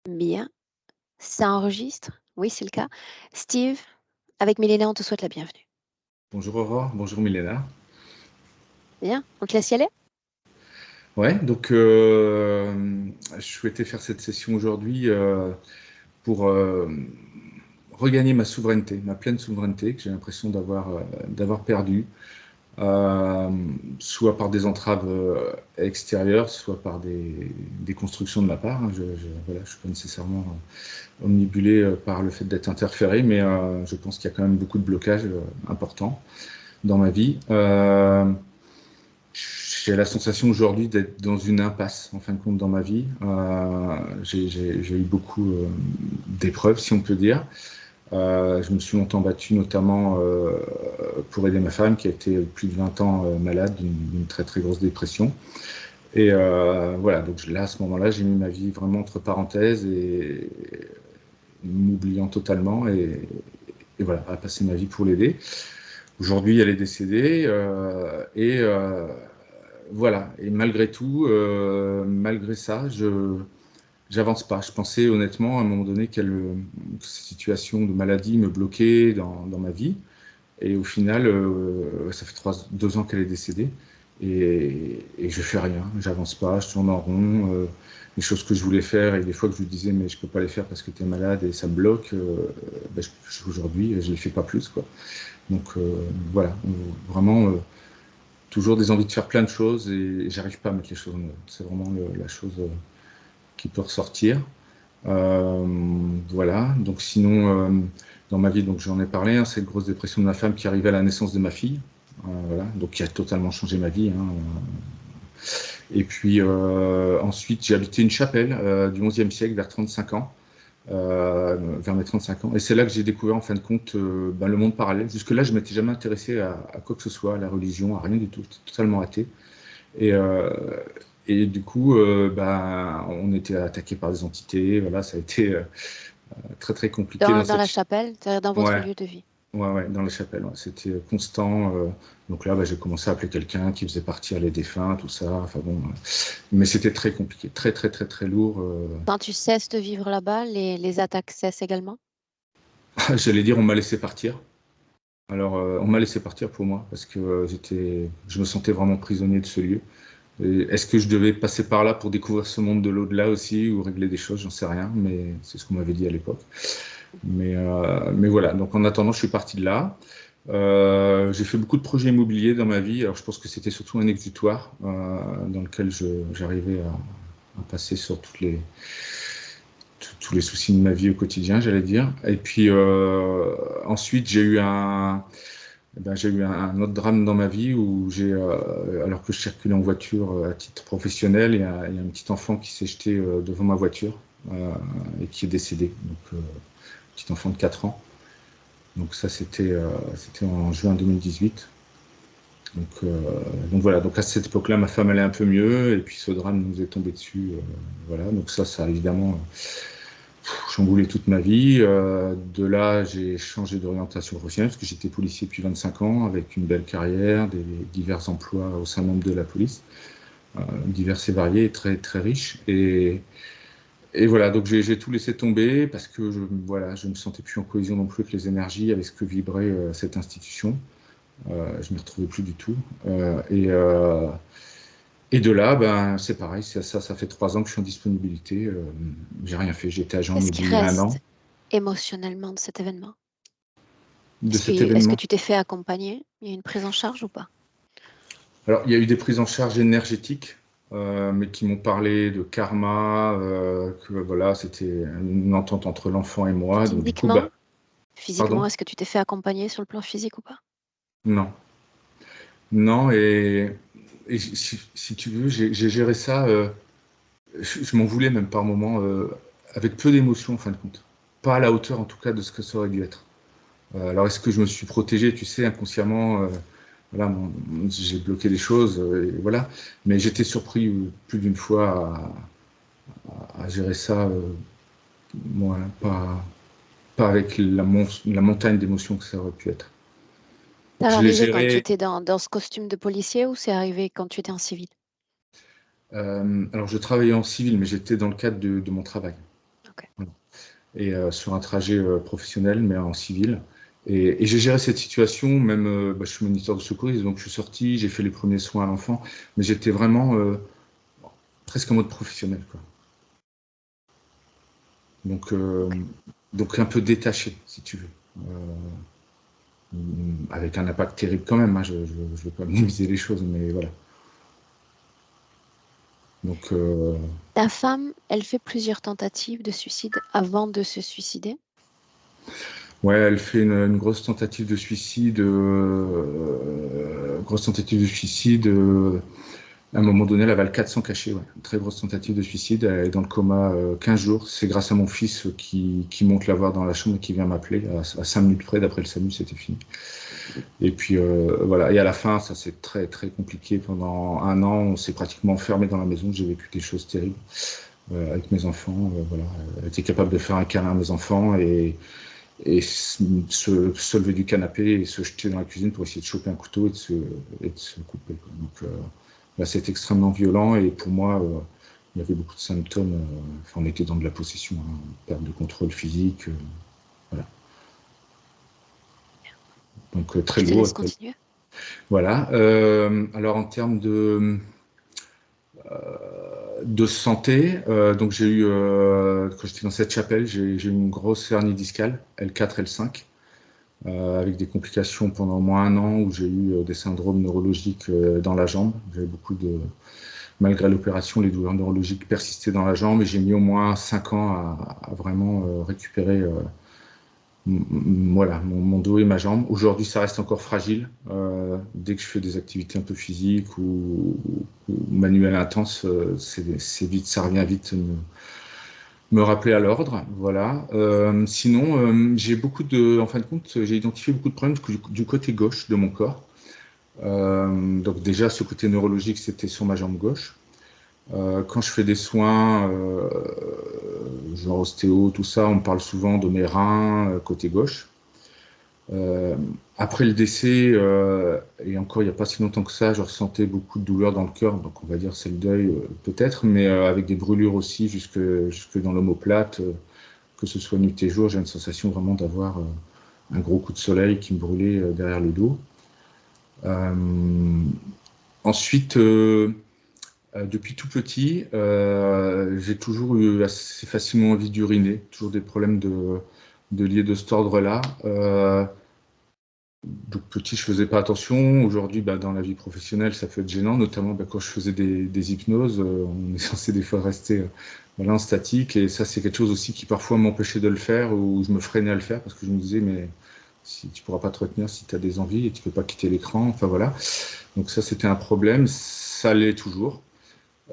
Bien, ça enregistre? Oui, c'est le cas. Steve, avec Milena, on te souhaite la bienvenue. Bonjour Aurore, bonjour Milena. Bien, on te laisse y aller? Ouais, donc je souhaitais faire cette session aujourd'hui pour regagner ma souveraineté, ma pleine souveraineté que j'ai l'impression d'avoir perdue, euh, soit par des entraves extérieures, soit par des constructions de ma part. Hein. Voilà, je suis pas nécessairement omnibulé par le fait d'être interféré, mais je pense qu'il y a quand même beaucoup de blocages importants dans ma vie. J'ai la sensation aujourd'hui d'être dans une impasse, en fin de compte, dans ma vie. J'ai eu beaucoup d'épreuves, si on peut dire. Je me suis longtemps battu, notamment pour aider ma femme, qui a été plus de 20 ans malade d'une très très grosse dépression. Et voilà, donc là, à ce moment-là, j'ai mis ma vie vraiment entre parenthèses et m'oubliant totalement. Et voilà, à passer ma vie pour l'aider. Aujourd'hui, elle est décédée voilà. Et malgré tout, malgré ça, j'avance pas. Je pensais honnêtement à un moment donné que cette situation de maladie me bloquait dans ma vie. Et au final, ça fait 2 ans qu'elle est décédée. Et je fais rien, j'avance pas, je tourne en rond. Les choses que je voulais faire, et des fois que je lui disais, mais je peux pas les faire parce que tu es malade et ça me bloque, ben, aujourd'hui, je les fais pas plus, quoi. Donc voilà, vraiment toujours des envies de faire plein de choses et j'arrive pas à mettre les choses en œuvre. C'est vraiment la chose qui peut ressortir. Voilà, donc sinon, dans ma vie, donc j'en ai parlé, hein, cette grosse dépression de ma femme qui arrivait à la naissance de ma fille, voilà, donc qui a totalement changé ma vie. Hein. Et puis ensuite, j'ai habité une chapelle du XIe siècle vers 35 ans. Vers mes 35 ans. Et c'est là que j'ai découvert, en fin de compte, ben, le monde parallèle. Jusque-là, je ne m'étais jamais intéressé à quoi que ce soit, à la religion, à rien du tout, totalement athée. Et, euh, et du coup, ben, on était attaqué par des entités. Voilà, ça a été très très compliqué dans Dans cette. la chapelle, c'est-à-dire dans votre Ouais, lieu de vie. ouais, dans la chapelle. Ouais. C'était constant. Donc là, ben, j'ai commencé à appeler quelqu'un qui faisait partir les défunts, tout ça. Enfin bon, mais c'était très compliqué, très très très très lourd. Quand tu cesses de vivre là-bas, les attaques cessent également? J'allais dire, on m'a laissé partir. Alors, on m'a laissé partir pour moi parce que je me sentais vraiment prisonnier de ce lieu. Est-ce que je devais passer par là pour découvrir ce monde de l'au-delà aussi ou régler des choses? J'en sais rien, mais c'est ce qu'on m'avait dit à l'époque. Mais voilà. Donc, en attendant, je suis parti de là. J'ai fait beaucoup de projets immobiliers dans ma vie. Alors, je pense que c'était surtout un exutoire dans lequel j'arrivais à passer sur tous les soucis de ma vie au quotidien, j'allais dire. Et puis ensuite, j'ai eu un autre drame dans ma vie où alors que je circulais en voiture à titre professionnel, il y a un petit enfant qui s'est jeté devant ma voiture et qui est décédé. Donc, petit enfant de 4 ans. Donc ça, c'était en juin 2018. Donc voilà, donc à cette époque-là, ma femme allait un peu mieux, et puis ce drame nous est tombé dessus. Voilà, donc ça a évidemment chamboulé toute ma vie. De là, j'ai changé d'orientation professionnelle parce que j'étais policier depuis 25 ans, avec une belle carrière, des divers emplois au sein même de la police, divers et variés, et très très riches. Et voilà, donc j'ai tout laissé tomber parce que voilà, je me sentais plus en cohésion non plus avec les énergies, avec ce que vibrait cette institution. Je ne m'y retrouvais plus du tout. Et de là, ben, c'est pareil, ça fait 3 ans que je suis en disponibilité. J'ai rien fait, j'ai été agent Qu'est-ce qui immobilier 1 an. reste émotionnellement de cet événement? De cet Est-ce que événement. tu t'es fait accompagner? Il y a une prise en charge ou pas? Alors, il y a eu des prises en charge énergétiques, mais qui m'ont parlé de karma, que voilà, c'était une entente entre l'enfant et moi. Donc, du coup, Physiquement? bah, Physiquement, pardon? est-ce que tu t'es fait accompagner sur le plan physique ou pas? Non. Non, et si tu veux, j'ai géré ça, je m'en voulais même par moments, avec peu d'émotion, en fin de compte. Pas à la hauteur, en tout cas, de ce que ça aurait dû être. Alors, est-ce que je me suis protégé, tu sais, inconsciemment voilà, j'ai bloqué des choses, et voilà. Mais j'étais surpris plus d'une fois à gérer ça, moi, pas avec la montagne d'émotions que ça aurait pu être. C'est Je l'ai arrivé quand tu géré. étais dans ce costume de policier ou c'est arrivé quand tu étais en civil? Alors, je travaillais en civil, mais j'étais dans le cadre de mon travail. Ok. Voilà. Et sur un trajet professionnel, mais en civil. Et j'ai géré cette situation, même, je suis moniteur de secouriste, donc je suis sorti, j'ai fait les premiers soins à l'enfant, mais j'étais vraiment presque en mode professionnel, quoi. Donc, euh, Ok. donc un peu détaché, si tu veux. Avec un impact terrible quand même, hein, je ne veux pas minimiser les choses, mais voilà. Donc, Ta femme, elle fait plusieurs tentatives de suicide avant de se suicider. ouais, elle fait une grosse tentative de suicide, grosse tentative de suicide. À un moment donné, elle avale 400 cachets, ouais. Une très grosse tentative de suicide. Elle est dans le coma 15 jours. C'est grâce à mon fils qui monte la voir dans la chambre et qui vient m'appeler. À 5 minutes près, d'après le SAMU, c'était fini. Et puis voilà. Et à la fin, ça c'est très très compliqué. Pendant un an, on s'est pratiquement enfermé dans la maison. J'ai vécu des choses terribles avec mes enfants. Voilà. Elle était capable de faire un câlin à mes enfants et se lever du canapé et se jeter dans la cuisine pour essayer de choper un couteau et de se couper, quoi. Donc là, c'est extrêmement violent et pour moi, il y avait beaucoup de symptômes. Enfin, on était dans de la possession, hein, perte de contrôle physique, voilà. Donc très Je te lourd. laisse Très... continuer. Voilà. Alors en termes de santé, donc j'ai eu, quand j'étais dans cette chapelle, j'ai eu une grosse hernie discale, L4, L5. Avec des complications pendant au moins un an où j'ai eu des syndromes neurologiques dans la jambe. J'avais beaucoup de, malgré l'opération, les douleurs neurologiques persistaient dans la jambe et j'ai mis au moins 5 ans à vraiment récupérer voilà, mon dos et ma jambe. Aujourd'hui, ça reste encore fragile. Dès que je fais des activités un peu physiques ou manuelles intenses, c'est vite, ça revient vite me rappeler à l'ordre, voilà. Sinon, j'ai beaucoup de, en fin de compte, j'ai identifié beaucoup de problèmes du côté gauche de mon corps. Donc déjà, ce côté neurologique, c'était sur ma jambe gauche. Quand je fais des soins, genre ostéo, tout ça, on me parle souvent de mes reins côté gauche. Euh, Après le décès, et encore il n'y a pas si longtemps que ça, je ressentais beaucoup de douleur dans le cœur, donc on va dire c'est le deuil peut-être, mais avec des brûlures aussi jusque dans l'omoplate, que ce soit nuit et jour, j'ai une sensation vraiment d'avoir un gros coup de soleil qui me brûlait derrière le dos. Euh, Ensuite, depuis tout petit, j'ai toujours eu assez facilement envie d'uriner, toujours des problèmes de liés de cet ordre-là. Donc petit, je faisais pas attention. Aujourd'hui, dans la vie professionnelle, ça peut être gênant, notamment quand je faisais des hypnoses. On est censé des fois rester voilà, en statique, et ça, c'est quelque chose aussi qui parfois m'empêchait de le faire ou je me freinais à le faire parce que je me disais, mais si tu pourras pas te retenir si tu as des envies et tu peux pas quitter l'écran. Enfin voilà. Donc ça, c'était un problème. Ça l'est toujours.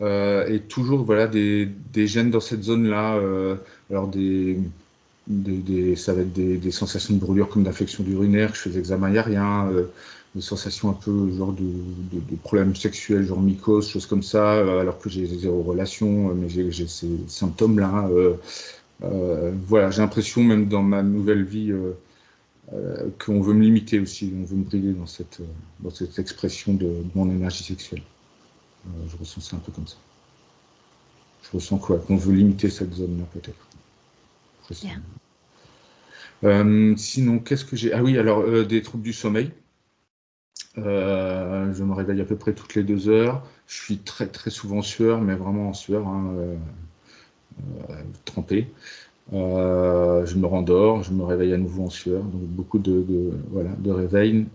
Et toujours voilà des gènes dans cette zone-là. Alors ça va être des sensations de brûlure comme d'infection urinaire, je fais des examens, il n'y a rien, des sensations un peu genre de problèmes sexuels, genre mycose, choses comme ça, alors que j'ai zéro relation, mais j'ai ces symptômes-là. Voilà, j'ai l'impression, même dans ma nouvelle vie, qu'on veut me limiter aussi, on veut me brider dans cette expression de mon énergie sexuelle. Je ressens ça un peu comme ça. Je ressens quoi? Qu'on veut limiter cette zone-là, peut-être. Je sais. Bien. Sinon, qu'est-ce que j'ai? Ah oui, alors des troubles du sommeil. Je me réveille à peu près toutes les 2 heures. Je suis très très souvent en sueur, mais vraiment en sueur, hein, trempé. Je me rendors, je me réveille à nouveau en sueur. Donc beaucoup voilà, de réveils.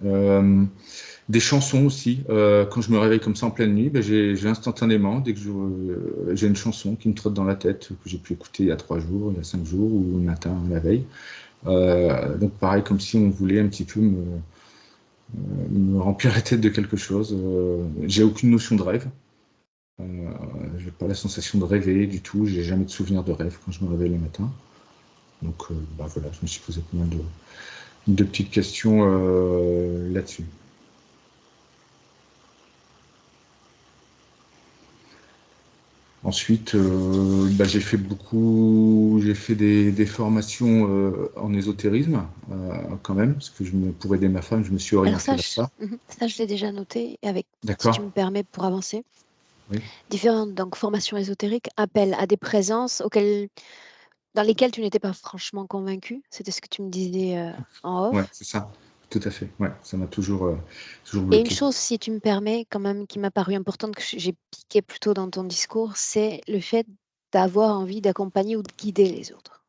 Des chansons aussi. Quand je me réveille comme ça en pleine nuit, j'ai instantanément, dès que j'ai une chanson qui me trotte dans la tête, que j'ai pu écouter il y a 3 jours, il y a 5 jours, ou le matin, la veille. Donc pareil, comme si on voulait un petit peu me remplir la tête de quelque chose. J'ai aucune notion de rêve. J'ai pas la sensation de rêver du tout. J'ai jamais de souvenir de rêve quand je me réveille le matin. Donc voilà, je me suis posé pas mal de petites questions là-dessus. Ensuite, j'ai fait des formations en ésotérisme quand même, parce que pour aider ma femme, je me suis Alors orienté ça, vers ça. ça, je l'ai déjà noté. Et avec, si D'accord? tu me permets, pour avancer, Oui. différentes donc formations ésotériques appellent à des présences auxquelles dans lesquels tu n'étais pas franchement convaincu? C'était ce que tu me disais, en Ouais, off. c'est ça, tout à fait. Ouais, ça m'a toujours Et une bloqué. chose, si tu me permets, quand même, qui m'a paru importante, que j'ai piqué plutôt dans ton discours, c'est le fait d'avoir envie d'accompagner ou de guider les autres.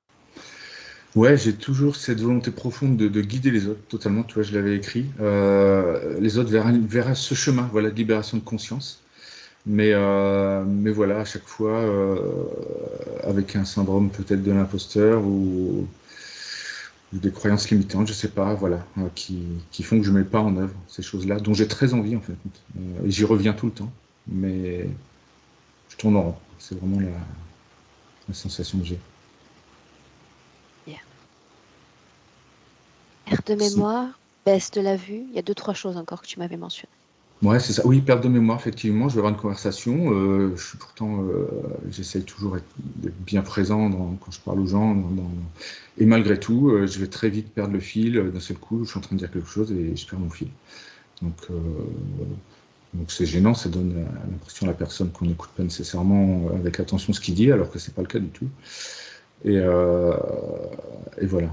Ouais, j'ai toujours cette volonté profonde de guider les autres, totalement. Tu vois, je l'avais écrit, les autres vers ce chemin, voilà, de libération de conscience. Mais voilà, à chaque fois, avec un syndrome peut-être de l'imposteur ou des croyances limitantes, je sais pas, voilà, qui font que je mets pas en œuvre ces choses-là, dont j'ai très envie en fait. Et j'y reviens tout le temps, mais je tourne en rond. C'est vraiment la sensation que j'ai. Bien. Perte de Si. mémoire, baisse de la vue, il y a 2-3 choses encore que tu m'avais mentionnées. Ouais, c'est ça. Oui, perte de mémoire, effectivement. Je vais avoir une conversation. Je suis pourtant, j'essaye toujours d'être bien présent quand je parle aux gens. Et malgré tout, je vais très vite perdre le fil. D'un seul coup, je suis en train de dire quelque chose et je perds mon fil. Donc, euh, donc c'est gênant. Ça donne l'impression à la personne qu'on n'écoute pas nécessairement avec attention ce qu'il dit, alors que c'est pas le cas du tout. Et, euh, et voilà.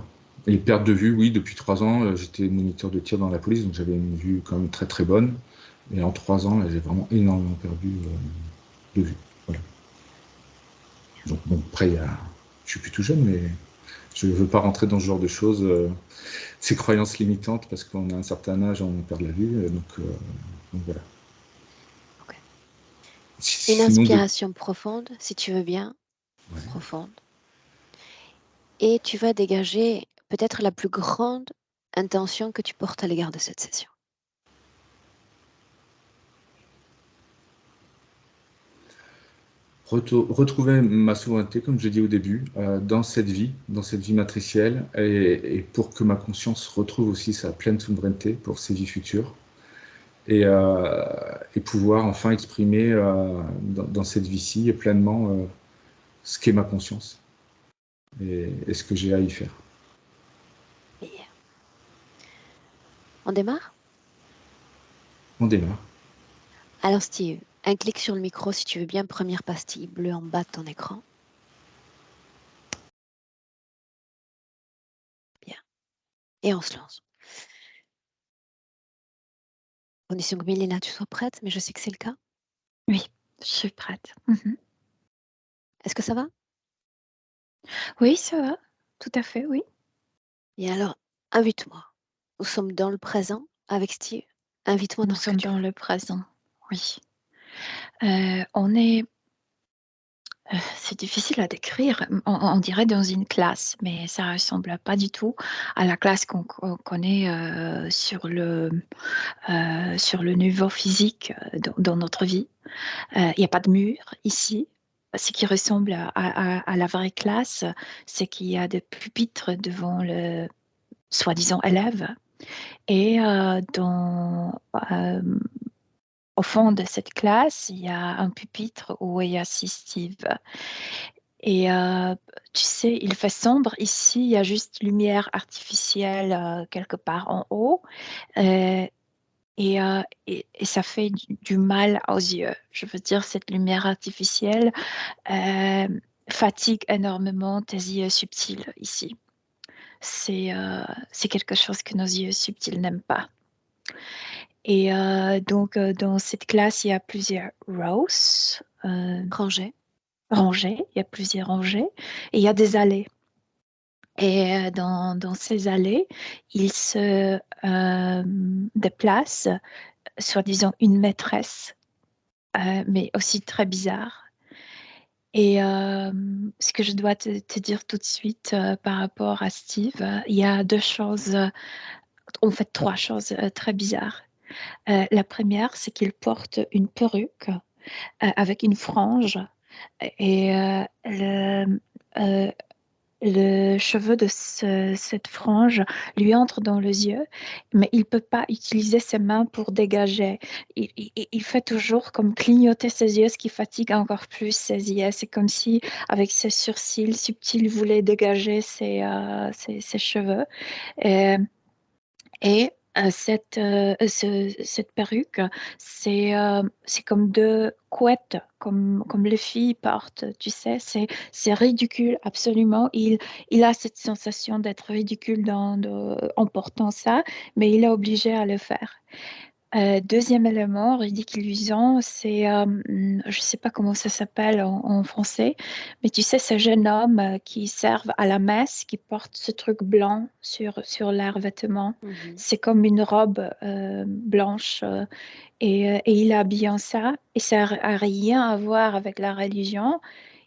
Et perte de vue, oui, depuis 3 ans, j'étais moniteur de tir dans la police, donc j'avais une vue quand même très très bonne. Et en 3 ans, là, j'ai vraiment énormément perdu de vue. Voilà. Donc bon, après, je suis plus tout jeune, mais je ne veux pas rentrer dans ce genre de choses, ces croyances limitantes, parce qu'on a un certain âge, on perd la vue. Donc voilà. OK. Une Sinon, inspiration profonde, si tu veux bien, ouais. profonde. Et tu vas dégager peut-être la plus grande intention que tu portes à l'égard de cette session. Retrouver ma souveraineté, comme je dis au début, dans cette vie matricielle, et pour que ma conscience retrouve aussi sa pleine souveraineté pour ses vies futures, et pouvoir enfin exprimer dans cette vie-ci pleinement ce qu'est ma conscience et ce que j'ai à y faire. Et on démarre? On démarre. Alors Steve, un clic sur le micro si tu veux bien, première pastille bleue en bas de ton écran. Bien. Et on se lance. Condition que Milena, tu sois prête, mais je sais que c'est le cas. Oui, je suis prête. Mhm. Est-ce que ça va? Oui, ça va, tout à fait, oui. Et alors, invite-moi. Nous sommes dans le présent avec Steve. Invite-moi Nous dans ce que sommes tu dans veux. le présent, oui. On est, c'est difficile à décrire, on dirait dans une classe, mais ça ressemble pas du tout à la classe qu'on connaît sur le niveau physique dans notre vie. Il n'y a pas de mur ici. Ce qui ressemble à la vraie classe, c'est qu'il y a des pupitres devant le soi-disant élève. Et au fond de cette classe, il y a un pupitre où est assis Steve. Et tu sais, il fait sombre ici, il y a juste lumière artificielle quelque part en haut. Euh, et ça fait du mal aux yeux. Je veux dire, cette lumière artificielle euh, fatigue énormément tes yeux subtils ici. C'est quelque chose que nos yeux subtils n'aiment pas. Et donc, dans cette classe, il y a plusieurs rows, Rangé. rangées. Il y a plusieurs rangées. Et il y a des allées. Et dans ces allées, il se déplace, soi-disant, une maîtresse, mais aussi très bizarre. Et ce que je dois te dire tout de suite par rapport à Steve, il y a deux choses, en fait trois choses très bizarres. La première, c'est qu'il porte une perruque avec une frange et le cheveu de cette frange lui entre dans les yeux, mais il ne peut pas utiliser ses mains pour dégager. Il fait toujours comme clignoter ses yeux, ce qui fatigue encore plus ses yeux. C'est comme si, avec ses sourcils subtils, il voulait dégager ses cheveux. Et, et Cette perruque, c'est comme deux couettes, comme les filles portent, tu sais, c'est ridicule, absolument. Il a cette sensation d'être ridicule en portant ça, mais il est obligé à le faire. Deuxième élément ridiculisant, c'est, je ne sais pas comment ça s'appelle en français, mais tu sais, ce jeune homme qui servent à la messe, qui porte ce truc blanc sur leurs vêtements. Mhm. C'est comme une robe blanche et il est habillé en ça. Et ça n'a rien à voir avec la religion.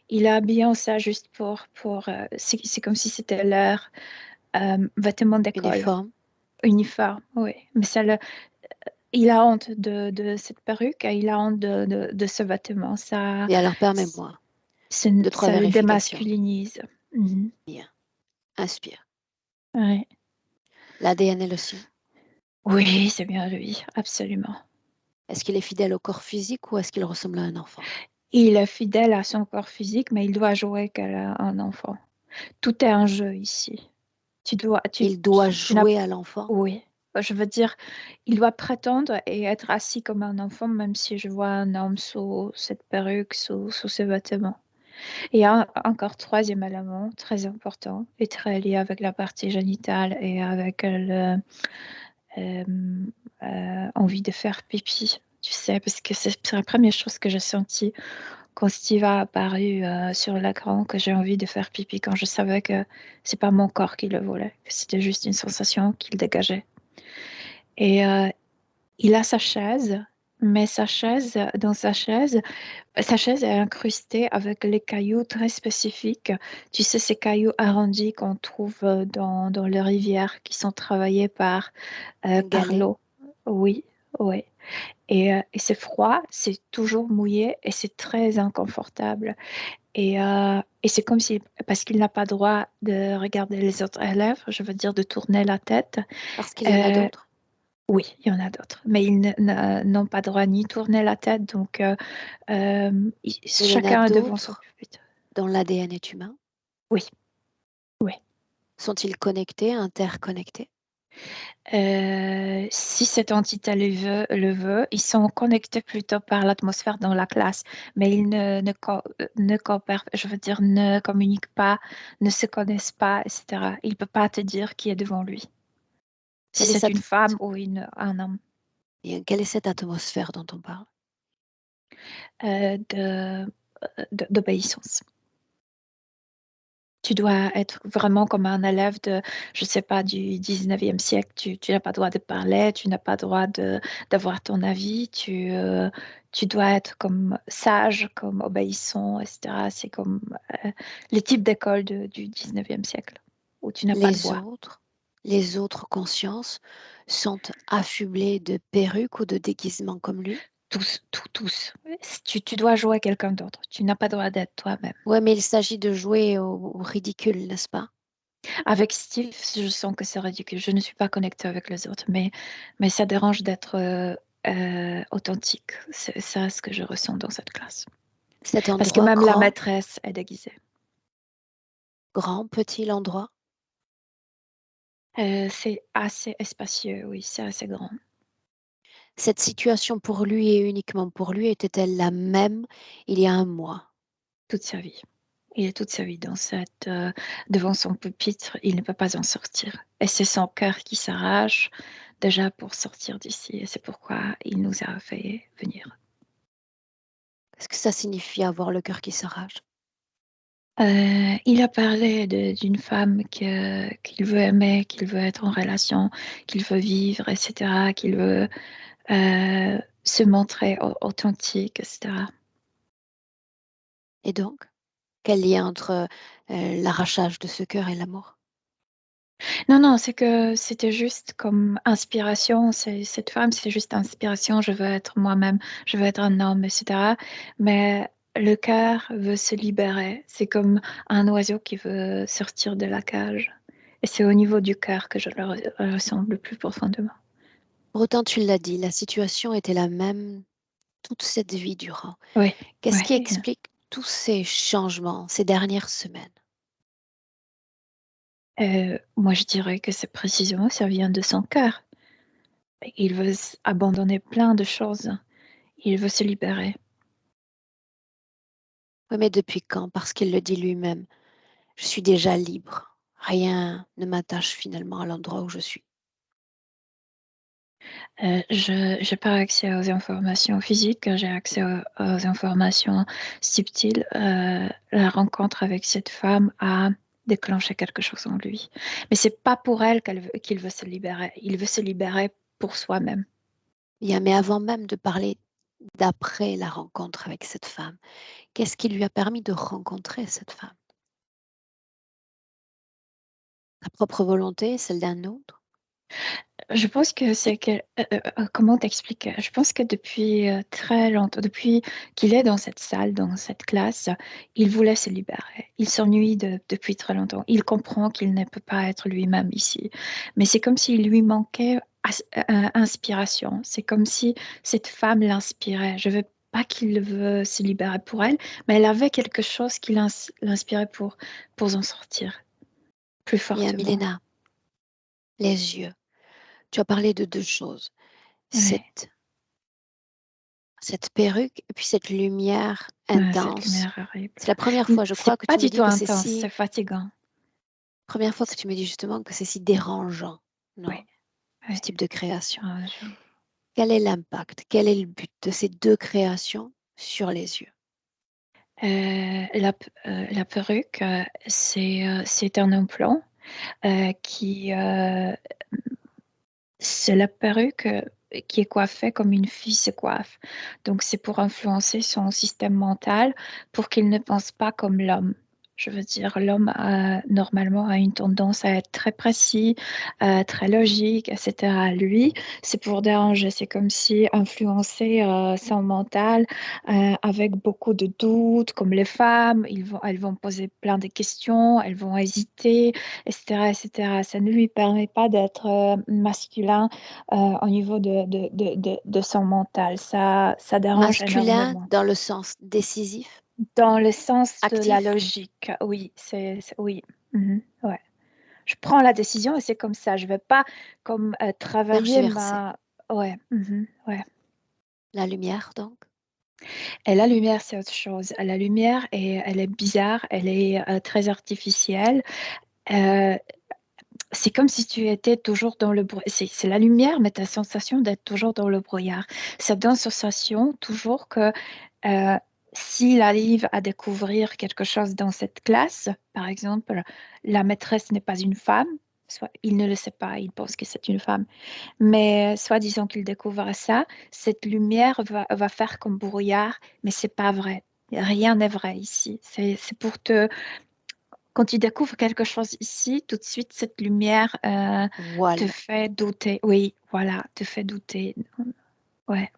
Il est habillé en ça juste c'est comme si c'était leur vêtement d'école, Uniforme. uniforme, oui. Mais il a honte de cette perruque et il a honte de ce vêtement. Et alors, permets-moi, deux, trois Ça le vérifications. démasculinise. Mhm. Bien. Inspire. Ouais. L'ADN est le sien. Oui, c'est bien lui, absolument. Est-ce qu'il est fidèle au corps physique ou est-ce qu'il ressemble à un enfant? Il est fidèle à son corps physique, mais il doit jouer qu'elle a un enfant. Tout est un jeu ici. Il doit Tu n'as, jouer à l'enfant? oui. Je veux dire, il doit prétendre et être assis comme un enfant, même si je vois un homme sous cette perruque, sous ses vêtements. Et encore troisième élément très important et très lié avec la partie génitale et avec envie de faire pipi, tu sais, parce que c'est la première chose que j'ai sentie quand Steve a apparu sur l'écran, que j'ai envie de faire pipi quand je savais que c'est pas mon corps qui le voulait, que c'était juste une sensation qu'il dégageait. Et il a sa chaise, mais dans sa chaise est incrustée avec les cailloux très spécifiques. Tu sais, ces cailloux arrondis qu'on trouve dans les rivières qui sont travaillés Un par galet? l'eau. Oui, oui. Et c'est froid, c'est toujours mouillé et c'est très inconfortable. Et c'est comme si, parce qu'il n'a pas droit de regarder les autres élèves, je veux dire de tourner la tête. Parce qu'il y en a euh, d'autres. oui, il y en a d'autres, mais ils n'ont pas droit ni tourner la tête, donc Mais il y en a chacun est devant son d'autres pupitre. dont l'ADN est humain. Oui, oui. Sont-ils connectés, interconnectés? Si cette entité le veut, ils sont connectés plutôt par l'atmosphère dans la classe, mais ils ne coopèrent, je veux dire, ne communiquent pas, ne se connaissent pas, etc. Il ne peut pas te dire qui est devant lui, si Quelle est c'est une cette, femme ou un homme. quelle est cette atmosphère dont on parle? euh, d'obéissance. Tu dois être vraiment comme un élève je sais pas, du 19e siècle. Tu n'as pas le droit de parler, tu n'as pas le droit d'avoir ton avis. Tu dois être comme sage, comme obéissant, etc. C'est comme le type d'école du 19e siècle où tu n'as pas de Les voix. autres, les autres consciences sont affublées de perruques ou de déguisements comme lui? Tous. Tu dois jouer à quelqu'un d'autre. Tu n'as pas le droit d'être toi-même. Ouais, mais il s'agit de jouer au ridicule, n'est-ce pas? Avec Steve, je sens que c'est ridicule. Je ne suis pas connectée avec les autres, mais ça dérange d'être authentique. C'est ça ce que je ressens dans cette classe. Cet Parce que endroit même la grand, maîtresse est déguisée. grand, petit l'endroit, C'est assez spacieux, oui, c'est assez grand. cette situation pour lui et uniquement pour lui était-elle la même il y a un mois? Toute sa vie. Il est toute sa vie devant son pupitre. Il ne peut pas en sortir. Et c'est son cœur qui s'arrache déjà pour sortir d'ici. Et c'est pourquoi il nous a fait venir. Qu'est-ce que ça signifie avoir le cœur qui s'arrache? Il a parlé d'une femme qu'il veut aimer, qu'il veut être en relation, qu'il veut vivre, etc., qu'il veut se montrer authentique, etc. Et donc, quel lien entre l'arrachage de ce cœur et l'amour? Non, non, c'est que c'était juste comme inspiration. Cette femme, c'est juste inspiration. Je veux être moi-même, je veux être un homme, etc. Mais le cœur veut se libérer. C'est comme un oiseau qui veut sortir de la cage. Et c'est au niveau du cœur que je le ressens le plus profondément. Pourtant, tu l'as dit, la situation était la même toute cette vie durant. Oui, Qu'est-ce qui oui. explique tous ces changements ces dernières semaines? Moi, je dirais que c'est précisément, ça vient de son cœur. Il veut abandonner plein de choses. Il veut se libérer. Oui, mais depuis quand? Parce qu'il le dit lui-même. Je suis déjà libre. Rien ne m'attache finalement à l'endroit où je suis. Je n'ai pas accès aux informations physiques, j'ai accès aux informations subtiles. La rencontre avec cette femme a déclenché quelque chose en lui. Mais c'est pas pour elle qu'il veut se libérer. Il veut se libérer pour soi-même. Bien, mais avant même de parler d'après la rencontre avec cette femme, qu'est-ce qui lui a permis de rencontrer cette femme? Sa propre volonté, celle d'un autre? Je pense que c'est que, comment t'expliquer? Je pense que depuis très longtemps, depuis qu'il est dans cette salle, dans cette classe, il voulait se libérer. Il s'ennuie depuis très longtemps. Il comprend qu'il ne peut pas être lui-même ici. Mais c'est comme s'il lui manquait inspiration. C'est comme si cette femme l'inspirait. Je veux pas qu'il veut se libérer pour elle, mais elle avait quelque chose qui l'inspirait pour en sortir plus Bien, fortement. Milena, les yeux. Tu as parlé de deux choses. Ouais. Cette perruque et puis cette lumière Cette intense. lumière horrible. C'est la première fois, je crois, C'est que pas tu me du dis tout que c'est intense, c'est si... fatigant. Première fois que tu me dis justement que c'est si dérangeant, Oui, non, ce oui. type de création. Ah, Quel est l'impact? Quel est le but de ces deux créations sur les yeux? La perruque, c'est un implant qui... c'est la perruque qui est coiffée comme une fille se coiffe. Donc, c'est pour influencer son système mental pour qu'il ne pense pas comme l'homme. Je veux dire, l'homme normalement a une tendance à être très précis, très logique, etc. Lui, c'est pour déranger. C'est comme si influencer son mental avec beaucoup de doutes, comme les femmes, elles vont poser plein de questions, elles vont hésiter, etc., etc. Ça ne lui permet pas d'être masculin au niveau de son mental. Ça dérange Masculin énormément. dans le sens décisif, Dans le sens de la actif, logique, oui, oui. Ouais. Je prends la décision et c'est comme ça. Je ne vais pas comme travailler tergiversé. ma... Ouais, ouais. La lumière, donc. Et la lumière, c'est autre chose. La lumière, elle est bizarre, elle est très artificielle. Euh, c'est comme si tu étais toujours dans le brouillard. C'est la lumière, mais tu as la sensation d'être toujours dans le brouillard. Ça donne sensation toujours que euh, s'il arrive à découvrir quelque chose dans cette classe, par exemple, la maîtresse n'est pas une femme, soit il ne le sait pas, il pense que c'est une femme, mais soit disant qu'il découvre ça, cette lumière va faire comme brouillard, mais c'est pas vrai. Rien n'est vrai ici. C'est pour te quand tu découvres quelque chose ici, tout de suite, cette lumière te Voilà. fait douter. Oui, voilà, te fait douter. Ouais,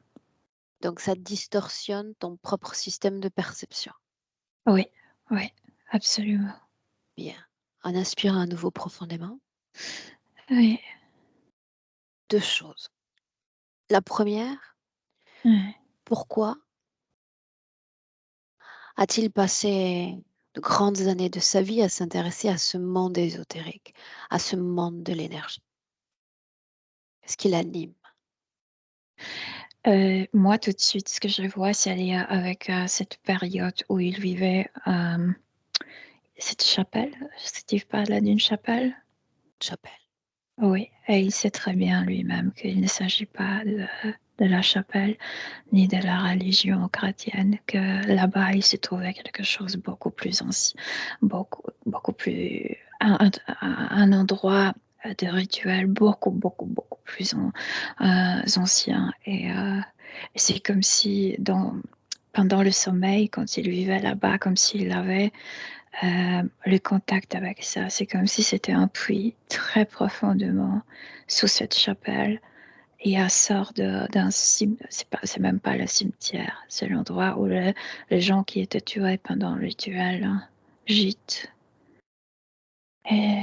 Donc ça distorsionne ton propre système de perception. oui, oui, absolument. Bien. En inspirant à nouveau profondément, Oui, deux choses. La première, ouais. pourquoi a-t-il passé de grandes années de sa vie à s'intéresser à ce monde ésotérique, à ce monde de l'énergie? Qu'est-ce qui l'anime? Moi, tout de suite, ce que je vois, c'est aller avec cette période où il vivait cette chapelle. Steve parlait d'une chapelle. Chapelle. Oui, et il sait très bien lui-même qu'il ne s'agit pas de la chapelle ni de la religion chrétienne, que là-bas, il se trouvait quelque chose beaucoup plus ancien, beaucoup plus, un endroit de rituel beaucoup plus ancien. Et c'est comme si pendant le sommeil, quand il vivait là-bas, comme s'il avait le contact avec ça. C'est comme si c'était un puits très profondément sous cette chapelle. Et elle sort d'un cimetière, c'est même pas le cimetière, c'est l'endroit où les gens qui étaient tués pendant le rituel gîtent. Et,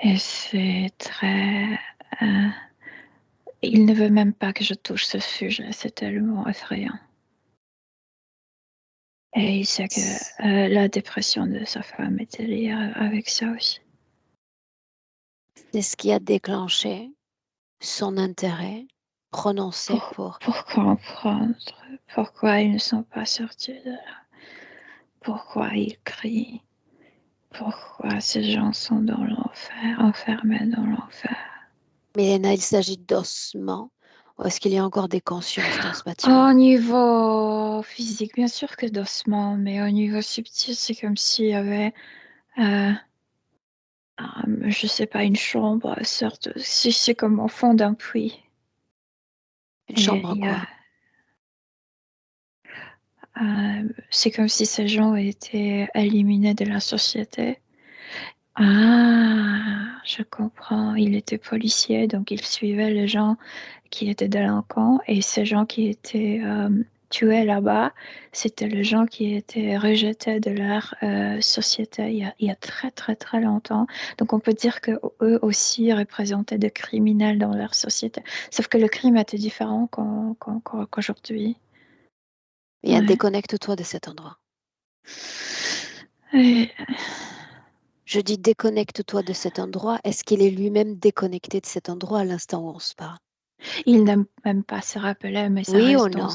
et c'est très... euh, il ne veut même pas que je touche ce sujet, c'est tellement effrayant. Et il sait que la dépression de sa femme était liée avec ça aussi. C'est ce qui a déclenché son intérêt prononcé pour... Pour comprendre pourquoi ils ne sont pas sortis de là, pourquoi ils crient, pourquoi ces gens sont dans l'enfer, enfermés dans l'enfer. Mais Léna, il s'agit d'ossements, ou est-ce qu'il y a encore des consciences dans ce bâtiment? Au niveau physique, bien sûr que d'ossements, mais au niveau subtil, c'est comme s'il y avait, je sais pas, une chambre, sorte, si c'est comme au fond d'un puits. Une Et chambre il y a, quoi? c'est comme si ces gens étaient éliminés de la société. Ah, je comprends. Il était policier, donc il suivait les gens qui étaient délinquants et ces gens qui étaient tués là-bas, c'était les gens qui étaient rejetés de leur société il y a très très très longtemps. Donc on peut dire que eux aussi représentaient des criminels dans leur société. Sauf que le crime était différent qu'aujourd'hui. Bien, Ouais. déconnecte-toi de cet endroit. Et Je dis déconnecte-toi de cet endroit. Est-ce qu'il est lui-même déconnecté de cet endroit à l'instant où on se parle? il n'aime même pas se rappeler, mais ça Oui ou reste dans non?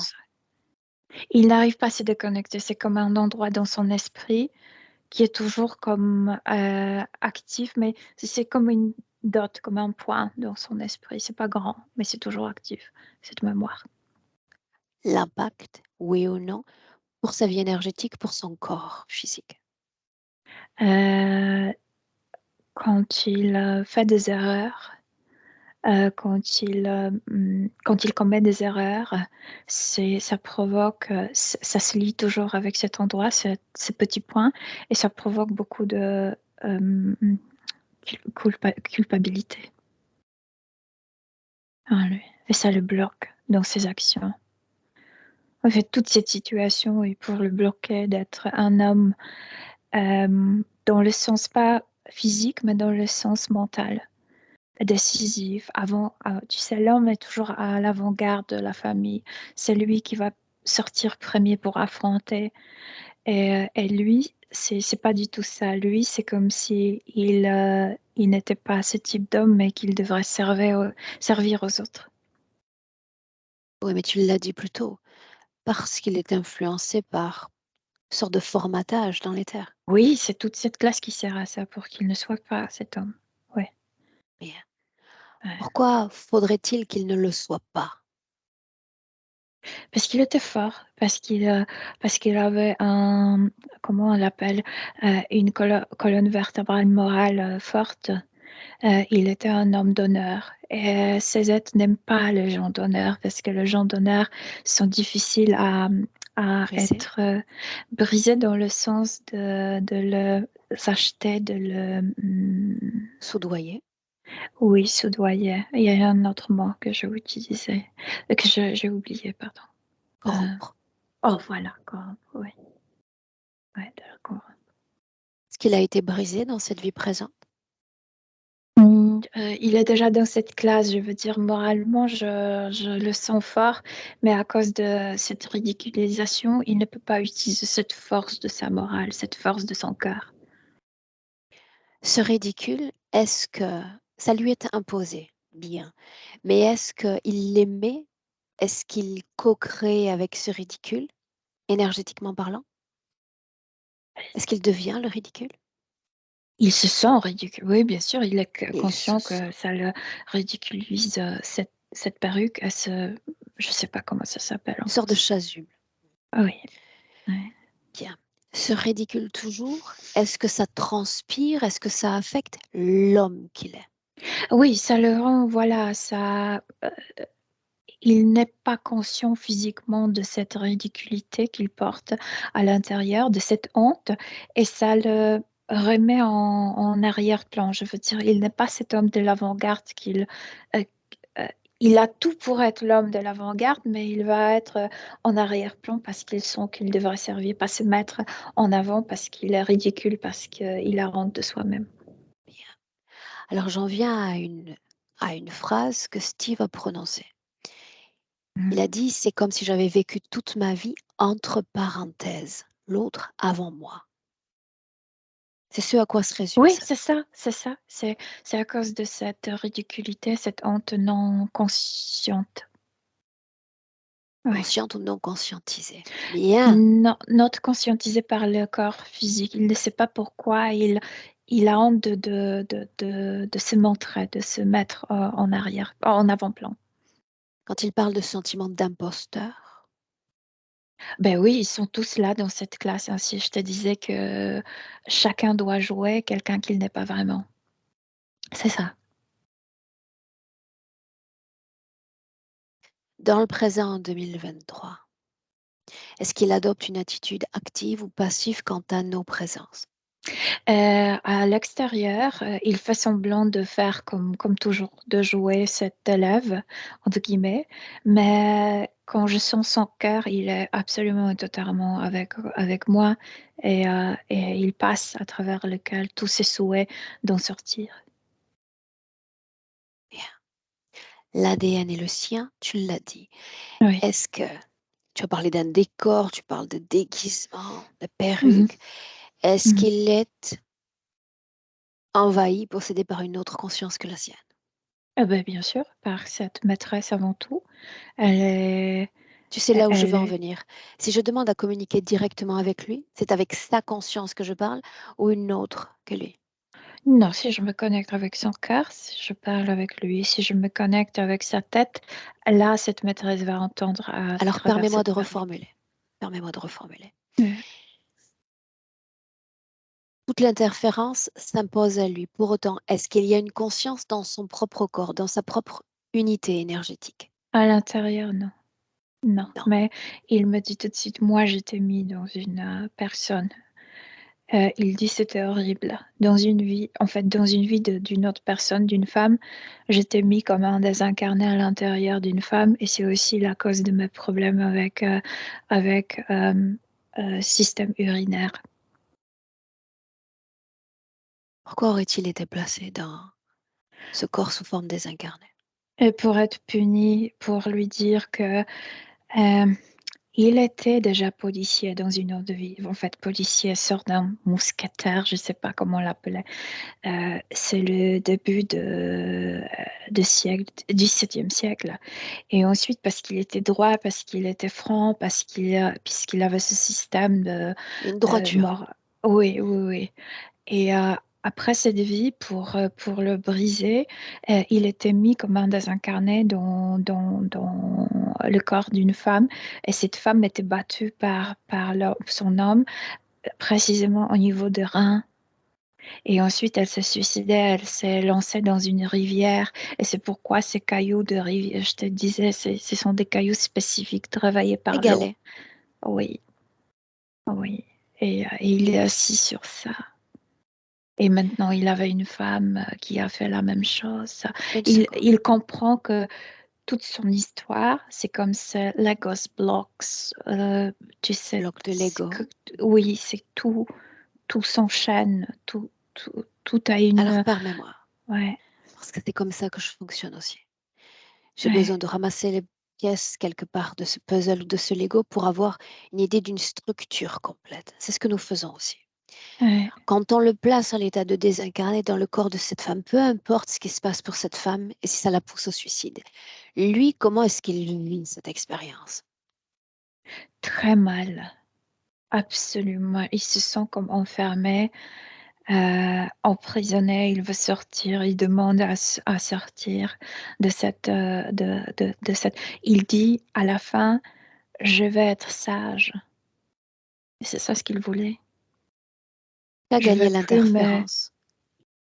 il n'arrive pas à se déconnecter. C'est comme un endroit dans son esprit qui est toujours comme actif, mais c'est comme une dot, comme un point dans son esprit. C'est pas grand, mais c'est toujours actif, cette mémoire. L'impact, oui ou non, pour sa vie énergétique, pour son corps physique. Euh, quand il fait des erreurs, quand il commet des erreurs, ça provoque, ça se lie toujours avec cet endroit, ces petits points, et ça provoque beaucoup de culpabilité. Ah, lui. Et ça le bloque dans ses actions. En fait, toute cette situation est pour le bloquer d'être un homme dans le sens pas physique, mais dans le sens mental, décisif. Tu sais, l'homme est toujours à l'avant-garde de la famille. C'est lui qui va sortir premier pour affronter. Et lui, c'est pas du tout ça. Lui, c'est comme si il n'était pas ce type d'homme, mais qu'il devrait servir aux autres. Oui, mais tu l'as dit plus tôt, parce qu'il est influencé par une sorte de formatage dans l'éther. Oui, c'est toute cette classe qui sert à ça pour qu'il ne soit pas cet homme. Ouais. Mais Ouais. pourquoi faudrait-il qu'il ne le soit pas? Parce qu'il était fort, parce qu'il avait comment on l'appelle, une colonne vertébrale morale forte. Il était un homme d'honneur. Et ces êtres n'aiment pas les gens d'honneur parce que les gens d'honneur sont difficiles à Brisé, être brisés dans le sens de le s'acheter, soudoyé, oui, soudoyer. Il y a un autre mot que j'ai utilisé, j'ai oublié, pardon. Euh, corrompre. oh, voilà, corrompre, oui. Ouais, de la corrompre. Est-ce qu'il a été brisé dans cette vie présente? Il est déjà dans cette classe, je veux dire, moralement, je le sens fort, mais à cause de cette ridiculisation, il ne peut pas utiliser cette force de sa morale, cette force de son cœur. Ce ridicule, est-ce que ça lui est imposé? Bien. Mais est-ce qu'il l'aimait? Est-ce qu'il co-crée avec ce ridicule, énergétiquement parlant? Est-ce qu'il devient le ridicule? Il se sent ridicule. Oui, bien sûr, il est Il se conscient sent. que ça le ridiculise, cette perruque. Je ne sais pas comment ça s'appelle en Une sorte de français. chasuble. Ah oui. Ouais. Bien. Se ridicule toujours? Est-ce que ça transpire? Est-ce que ça affecte l'homme qu'il est? Oui, ça le rend, voilà, il n'est pas conscient physiquement de cette ridiculité qu'il porte à l'intérieur, de cette honte, et ça le remet en arrière-plan. Je veux dire, il n'est pas cet homme de l'avant-garde euh, euh, il a tout pour être l'homme de l'avant-garde, mais il va être en arrière-plan parce qu'il sent qu'il devrait servir, pas se mettre en avant parce qu'il est ridicule, parce qu'il a honte de soi-même. Bien. Alors j'en viens à une phrase que Steve a prononcée. Il a Mhm. dit, c'est comme si j'avais vécu toute ma vie entre parenthèses, l'autre avant moi. C'est ce à quoi se résume Oui, ça. c'est ça, c'est ça. C'est à cause de cette ridiculité, cette honte non consciente. Oui. Consciente ou non conscientisée. Bien. Non, not conscientisé par le corps physique. Il ne sait pas pourquoi il a honte de se montrer, de se mettre en arrière, en avant-plan. Quand il parle de sentiment d'imposteur, Ben oui, ils sont tous là dans cette classe. Ainsi, je te disais que chacun doit jouer quelqu'un qu'il n'est pas vraiment. C'est ça. dans le présent en 2023, est-ce qu'il adopte une attitude active ou passive quant à nos présences? À l'extérieur, il fait semblant de faire comme toujours, de jouer cet élève, entre guillemets, mais quand je sens son cœur, il est absolument et totalement avec moi et il passe à travers lequel tous ses souhaits d'en sortir. Bien. L'ADN est le sien, tu l'as dit. Oui. Est-ce que tu as parlé d'un décor, tu parles de déguisement, de Mhm. perruque. Est-ce Mhm. qu'il est envahi, possédé par une autre conscience que la sienne? Ah ben, bien sûr, par cette maîtresse avant tout. Elle est, Tu sais là où je elle veux en est venir. Si je demande à communiquer directement avec lui, c'est avec sa conscience que je parle ou une autre que lui? Non, si je me connecte avec son cœur, si je parle avec lui, si je me connecte avec sa tête, là, cette maîtresse va entendre à Alors travers permets-moi cette de perruque. reformuler. Permets-moi de reformuler. Ouais. Toute l'interférence s'impose à lui. Pour autant, est-ce qu'il y a une conscience dans son propre corps, dans sa propre unité énergétique? À l'intérieur, non. Non. Non. Mais il me dit tout de suite, moi, j'étais mis dans une personne. Il dit c'était horrible. Dans une vie, en fait, dans une vie d'une autre personne, d'une femme, j'étais mis comme un désincarné à l'intérieur d'une femme et c'est aussi la cause de mes problèmes avec système urinaire. Pourquoi aurait-il été placé dans ce corps sous forme désincarnée? Et pour être puni, pour lui dire que il était déjà policier dans une autre vie. En fait, policier sort d'un mousquetaire, je ne sais pas comment on l'appelait. C'est le début de siècle, 17e siècle. Et ensuite, parce qu'il était droit, parce qu'il était franc, puisqu'il avait ce système de Une droiture. mort. Oui, oui, oui. Et après cette vie, pour le briser, il était mis comme un désincarné dans le corps d'une femme. Et cette femme était battue par son homme, précisément au niveau de rein. Et ensuite, elle s'est suicidée, elle s'est lancée dans une rivière. Et c'est pourquoi ces cailloux de rivière, je te disais, ce sont des cailloux spécifiques travaillés par l'eau. Égalé. Oui, oui. Et il est assis sur ça. Et maintenant, il avait une femme qui a fait la même chose. Une seconde. Il comprend que toute son histoire, c'est comme ces Legos blocks. Tu sais, Bloc de Lego. oui, c'est tout, tout s'enchaîne, tout a Alors une. permets-moi, Ouais, parce que c'est comme ça que je fonctionne aussi. J'ai ouais, besoin de ramasser les pièces quelque part de ce puzzle ou de ce Lego pour avoir une idée d'une structure complète. C'est ce que nous faisons aussi. ouais. Quand on le place en état de désincarné dans le corps de cette femme, peu importe ce qui se passe pour cette femme et si ça la pousse au suicide, lui, comment est-ce qu'il vit cette expérience? Très mal, absolument. Il se sent comme enfermé, emprisonné. Il veut sortir. Il demande à sortir de cette. Il dit à la fin, je vais être sage. Et c'est ça ce qu'il voulait. Qu'a Je gagné veux plus l'interférence?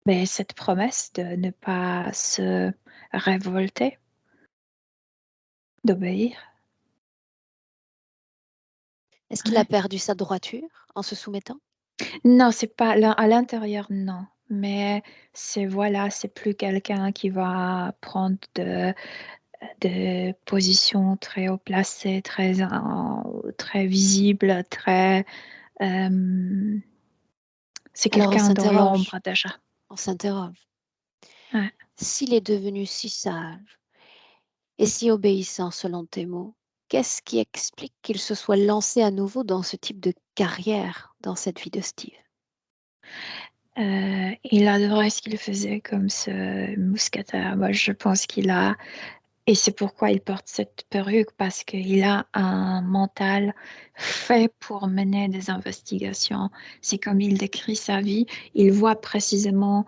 mais cette promesse de ne pas se révolter, d'obéir. Est-ce qu'il a Ouais. perdu sa droiture en se soumettant? Non, c'est pas à l'intérieur, non. Mais c'est voilà, c'est plus quelqu'un qui va prendre de positions très haut placées, très visibles, euh, c'est Alors quelqu'un dans l'ombre déjà. on s'interroge. Ouais. S'il est devenu si sage et si obéissant selon tes mots, qu'est-ce qui explique qu'il se soit lancé à nouveau dans ce type de carrière, dans cette vie de Steve? Il adorait ce qu'il faisait comme ce mousquetaire. Moi, je pense qu'il a, et c'est pourquoi il porte cette perruque, parce qu'il a un mental fait pour mener des investigations. C'est comme il décrit sa vie, il voit précisément,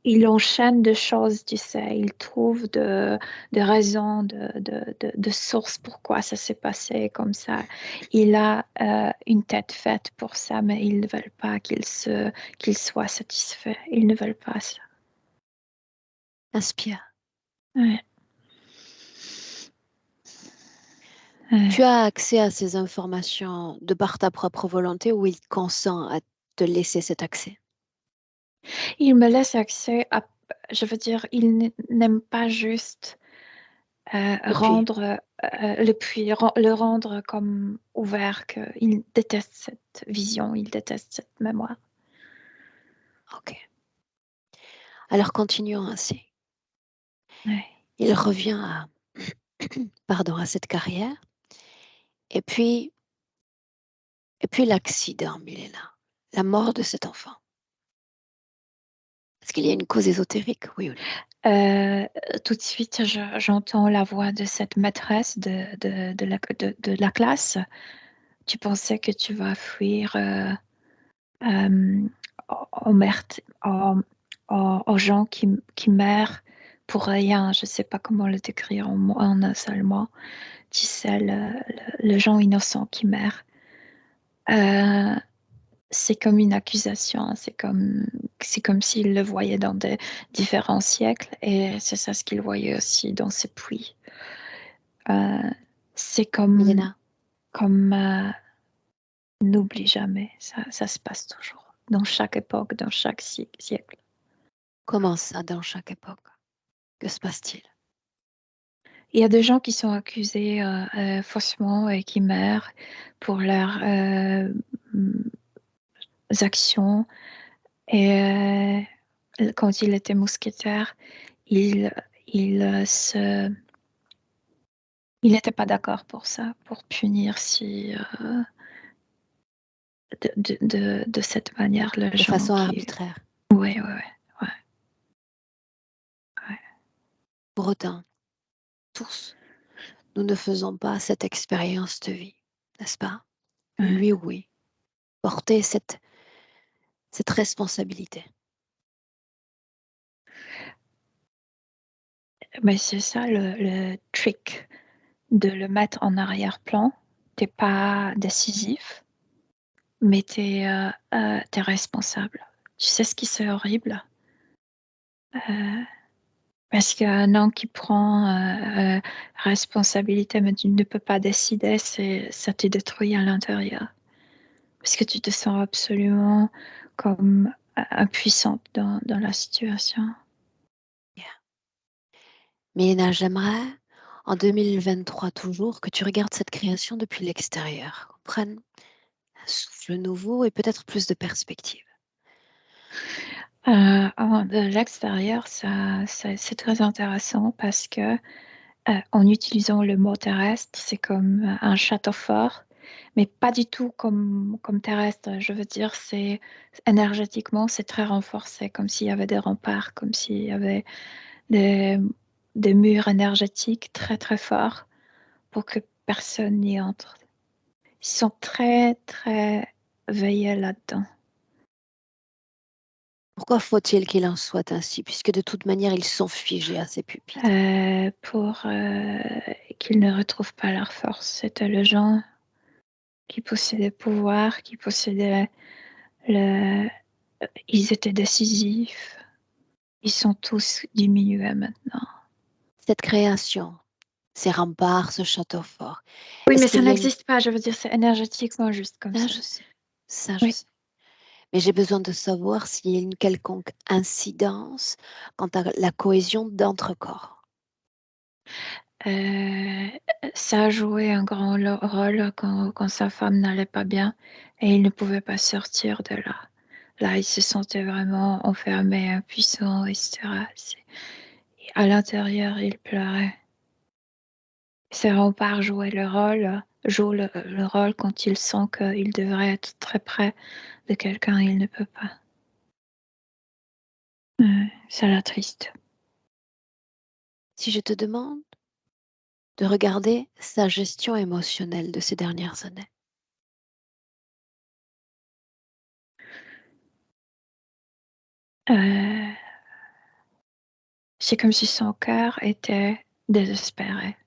il enchaîne de choses, tu sais, il trouve de raisons, de sources pourquoi ça s'est passé comme ça. Il a une tête faite pour ça, mais ils ne veulent pas qu'il soit satisfait. Ils ne veulent pas ça. Inspire. Ouais. Ouais. Tu as accès à ces informations de par ta propre volonté ou il consent à te laisser cet accès? Il me laisse accès à, je veux dire, il n'aime pas juste Le puits. rendre le puits, le rendre comme ouvert, qu'il déteste cette vision, il déteste cette mémoire. Ok. Alors continuons ainsi. Ouais. Il revient à, pardon, à cette carrière. Et puis l'accident, Milena. La mort de cet enfant. Est-ce qu'il y a une cause ésotérique? Oui ou non? Tout de suite, j'entends la voix de cette maîtresse de la classe. Tu pensais que tu vas fuir aux, meurtres- aux gens qui meurent pour rien. Je ne sais pas comment le décrire en un seul mot. Tu sais, le gens innocent qui meurt. Euh, c'est comme une accusation. C'est comme s'il le voyait dans des différents siècles et c'est ça ce qu'il voyait aussi dans ses puits. Euh, c'est Milena, comme n'oublie jamais, ça se passe toujours, dans chaque époque, dans chaque siècle. comment ça dans chaque époque? Que se passe-t-il? Il y a des gens qui sont accusés faussement et qui meurent pour leurs actions. Et quand il était mousquetaire, il, il il n'était pas d'accord pour ça, pour punir si, de cette manière les De gens façon qui... arbitraire. Oui, oui, oui. Ouais. Pour autant, tous, nous ne faisons pas cette expérience de vie, n'est-ce pas? Ouais. Lui, oui. Porter cette responsabilité. Mais c'est ça le trick, de le mettre en arrière-plan. T'es pas décisif, mais t'es responsable. Tu sais ce qui c'est horrible? Euh, Parce qu'un homme qui prend responsabilité, mais tu ne peux pas décider, ça te détruit à l'intérieur. Parce que tu te sens absolument comme impuissante dans la situation. Yeah. Mais Léna, j'aimerais, en 2023 toujours, que tu regardes cette création depuis l'extérieur, qu'on prenne un souffle nouveau et peut-être plus de perspective. De l'extérieur, c'est très intéressant parce que en utilisant le mot terrestre, c'est comme un château fort, mais pas du tout comme terrestre. Je veux dire, c'est énergétiquement, c'est très renforcé, comme s'il y avait des remparts, comme s'il y avait des, des murs énergétiques très très forts pour que personne n'y entre. Ils sont très très veillés là-dedans. Pourquoi faut-il qu'il en soit ainsi, puisque de toute manière, ils sont figés à ces pupitres? Pour qu'ils ne retrouvent pas leur force. C'était le gens qui possédaient le pouvoir, qui possédaient le... Ils étaient décisifs. Ils sont tous diminués maintenant. Cette création, ces remparts, ce château fort, Oui, est-ce mais ça qu'il y a une... n'existe pas. Je veux dire, c'est énergétiquement juste comme Ça, ça. je sais. Ça, je Oui. sais. Mais j'ai besoin de savoir s'il y a une quelconque incidence quant à la cohésion d'entre corps. Euh, Ça a joué un grand rôle quand sa femme n'allait pas bien et il ne pouvait pas sortir de là. Là, il se sentait vraiment enfermé, impuissant, etc. À l'intérieur, il pleurait. Ses remparts jouent le rôle quand il sent qu'il devrait être très près de quelqu'un, il ne peut pas. Ça l'attriste. Si je te demande de regarder sa gestion émotionnelle de ces dernières années. C'est comme si son cœur était désespéré.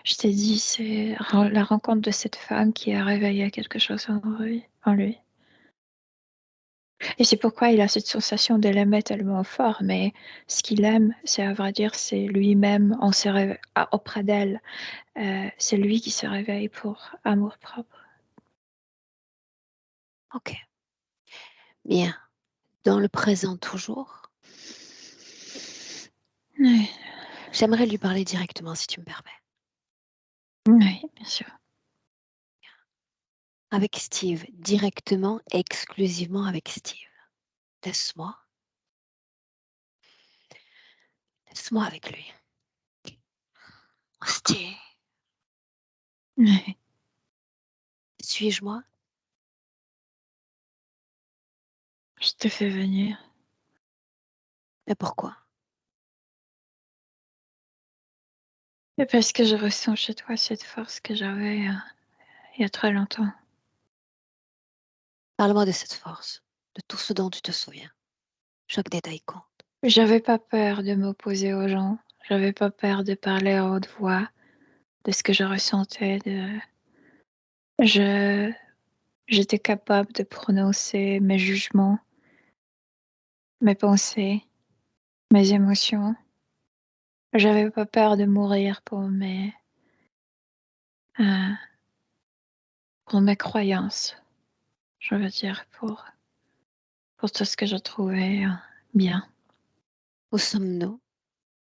Je t'ai dit, c'est la rencontre de cette femme qui a réveillé quelque chose en lui. Et c'est pourquoi il a cette sensation de l'aimer tellement fort, mais ce qu'il aime, c'est à vrai dire, c'est lui-même auprès d'elle. C'est lui qui se réveille pour amour-propre. Ok. Bien. Dans le présent toujours, Oui, j'aimerais lui parler directement si tu me permets. oui, bien sûr. Avec Steve, directement, exclusivement avec Steve. Laisse-moi. Laisse-moi avec lui. Steve, Oui. suis-je moi? Je te fais venir. Mais pourquoi? Et parce que je ressens chez toi cette force que j'avais il y a très longtemps. Parle-moi de cette force, de tout ce dont tu te souviens. Chaque détail compte. J'avais pas peur de m'opposer aux gens. J'avais pas peur de parler à haute voix de ce que je ressentais. J'étais capable de prononcer mes jugements, mes pensées, mes émotions. J'avais pas peur de mourir euh, pour mes croyances. Je veux dire pour tout ce que je trouvais bien. Où sommes-nous?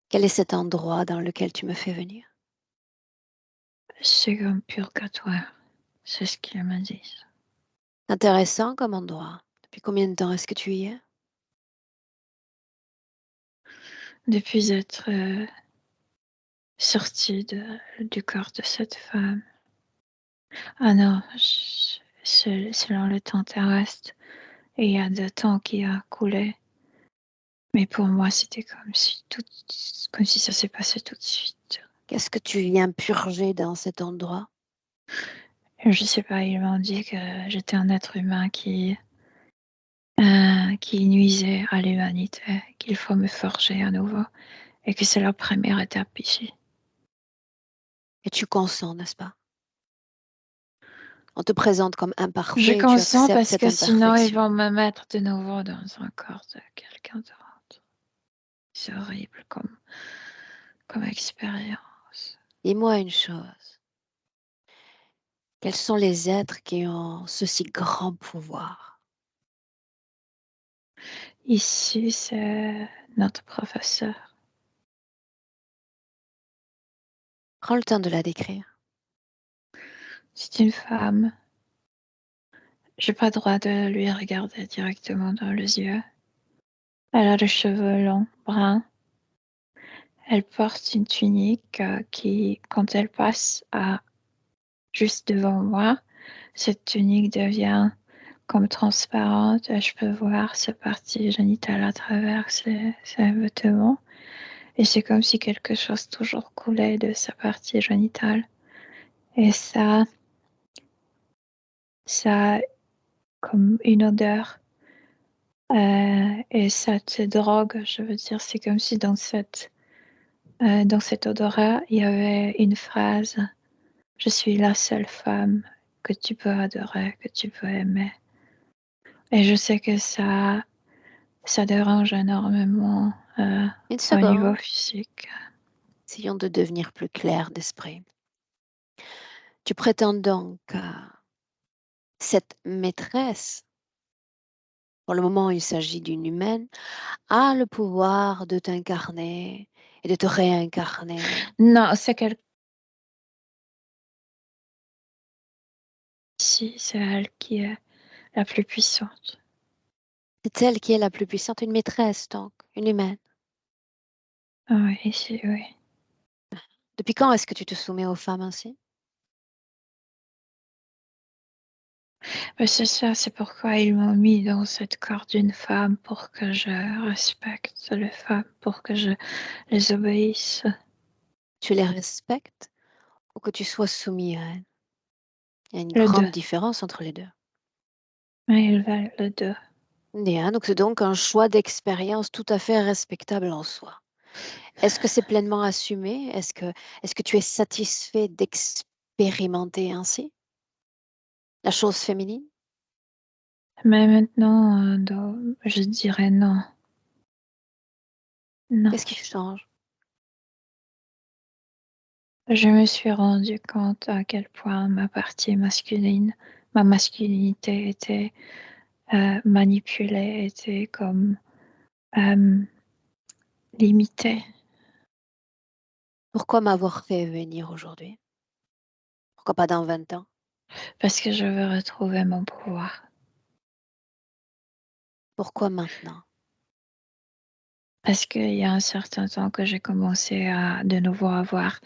Quel est cet endroit dans lequel tu me fais venir? C'est comme purgatoire. C'est ce qu'ils me disent. Intéressant comme endroit. Depuis combien de temps est-ce que tu y es? Depuis être sortie du corps de cette femme. Ah non, selon le temps terrestre, il y a de temps qui a coulé. Mais pour moi, c'était comme si ça s'est passé tout de suite. Qu'est-ce que tu viens purger dans cet endroit? Je sais pas, ils m'ont dit que j'étais un être humain qui nuisait à l'humanité, qu'il faut me forger à nouveau, et que c'est la première étape ici. Et tu consens, n'est-ce pas? On te présente comme Je imparfait et tu consens acceptes parce cette que sinon, ils imperfection. vont me mettre de nouveau dans un corps de quelqu'un d'autre. C'est horrible comme expérience. Dis-moi une chose. Quels sont les êtres qui ont ce si grand pouvoir? Ici, c'est notre professeur. Prends le temps de la décrire. C'est une femme. J'ai pas le droit de lui regarder directement dans les yeux. Elle a les cheveux longs, bruns. Elle porte une tunique qui, quand elle passe juste devant moi, cette tunique devient comme transparente et je peux voir sa partie génitale à travers ses vêtements. Et c'est comme si quelque chose toujours coulait de sa partie génitale. Et ça a comme une odeur. Et ça te drogue, je veux dire, c'est comme si dans cet odorat, il y avait une phrase: je suis la seule femme que tu peux adorer, que tu peux aimer. Et je sais que ça dérange énormément Une au niveau seconde. physique. Essayons de devenir plus clair d'esprit. Tu prétends donc que cette maîtresse, pour le moment il s'agit d'une humaine, a le pouvoir de t'incarner et de te réincarner. Non, c'est qu'elle ici, c'est elle qui est la plus puissante. C'est elle qui est la plus puissante, une maîtresse donc, une humaine. Oui, ici, oui. Depuis quand est-ce que tu te soumets aux femmes ainsi? C'est ça, c'est pourquoi ils m'ont mis dans cette corps d'une femme, pour que je respecte les femmes, pour que je les obéisse. Tu les respectes ou que tu sois soumis à elles? Il y a une Le deux. grande différence entre les deux. Mais ils veulent le deux. Bien, donc c'est donc un choix d'expérience tout à fait respectable en soi. Est-ce que c'est pleinement assumé? Est-ce que tu es satisfait d'expérimenter ainsi la chose féminine? Mais maintenant, je dirais non. Non. Qu'est-ce qui change? Je me suis rendu compte à quel point ma partie masculine, ma masculinité était manipulée, était comme limitée. Pourquoi m'avoir fait venir aujourd'hui? Pourquoi pas dans 20 ans? Parce que je veux retrouver mon pouvoir. Pourquoi maintenant? Parce qu'il y a un certain temps que j'ai commencé à de nouveau avoir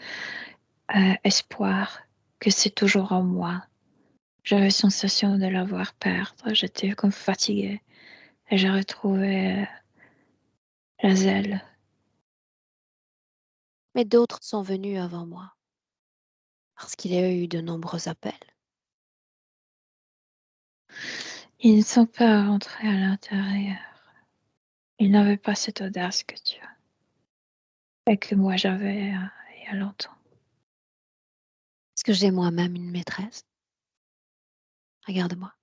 espoir que c'est toujours en moi. J'avais sensation de l'avoir perdre. J'étais comme fatiguée. Et j'ai retrouvé la zèle. Mais d'autres sont venus avant moi, parce qu'il y a eu de nombreux appels. Ils ne sont pas rentrés à l'intérieur. Ils n'avaient pas cette audace que tu as. Et que moi j'avais il y a longtemps. Est-ce que j'ai moi-même une maîtresse? Regarde-moi.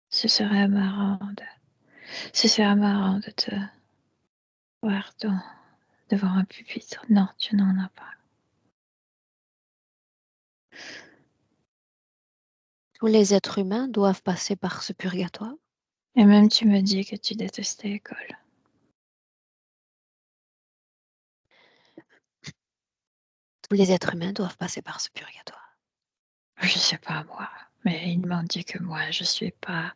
Ce serait marrant de te voir devant un pupitre. Non, tu n'en as pas. Tous les êtres humains doivent passer par ce purgatoire. Et même tu me dis que tu détestais l'école. Tous les êtres humains doivent passer par ce purgatoire. Je sais pas moi, mais ils m'ont dit que moi je suis pas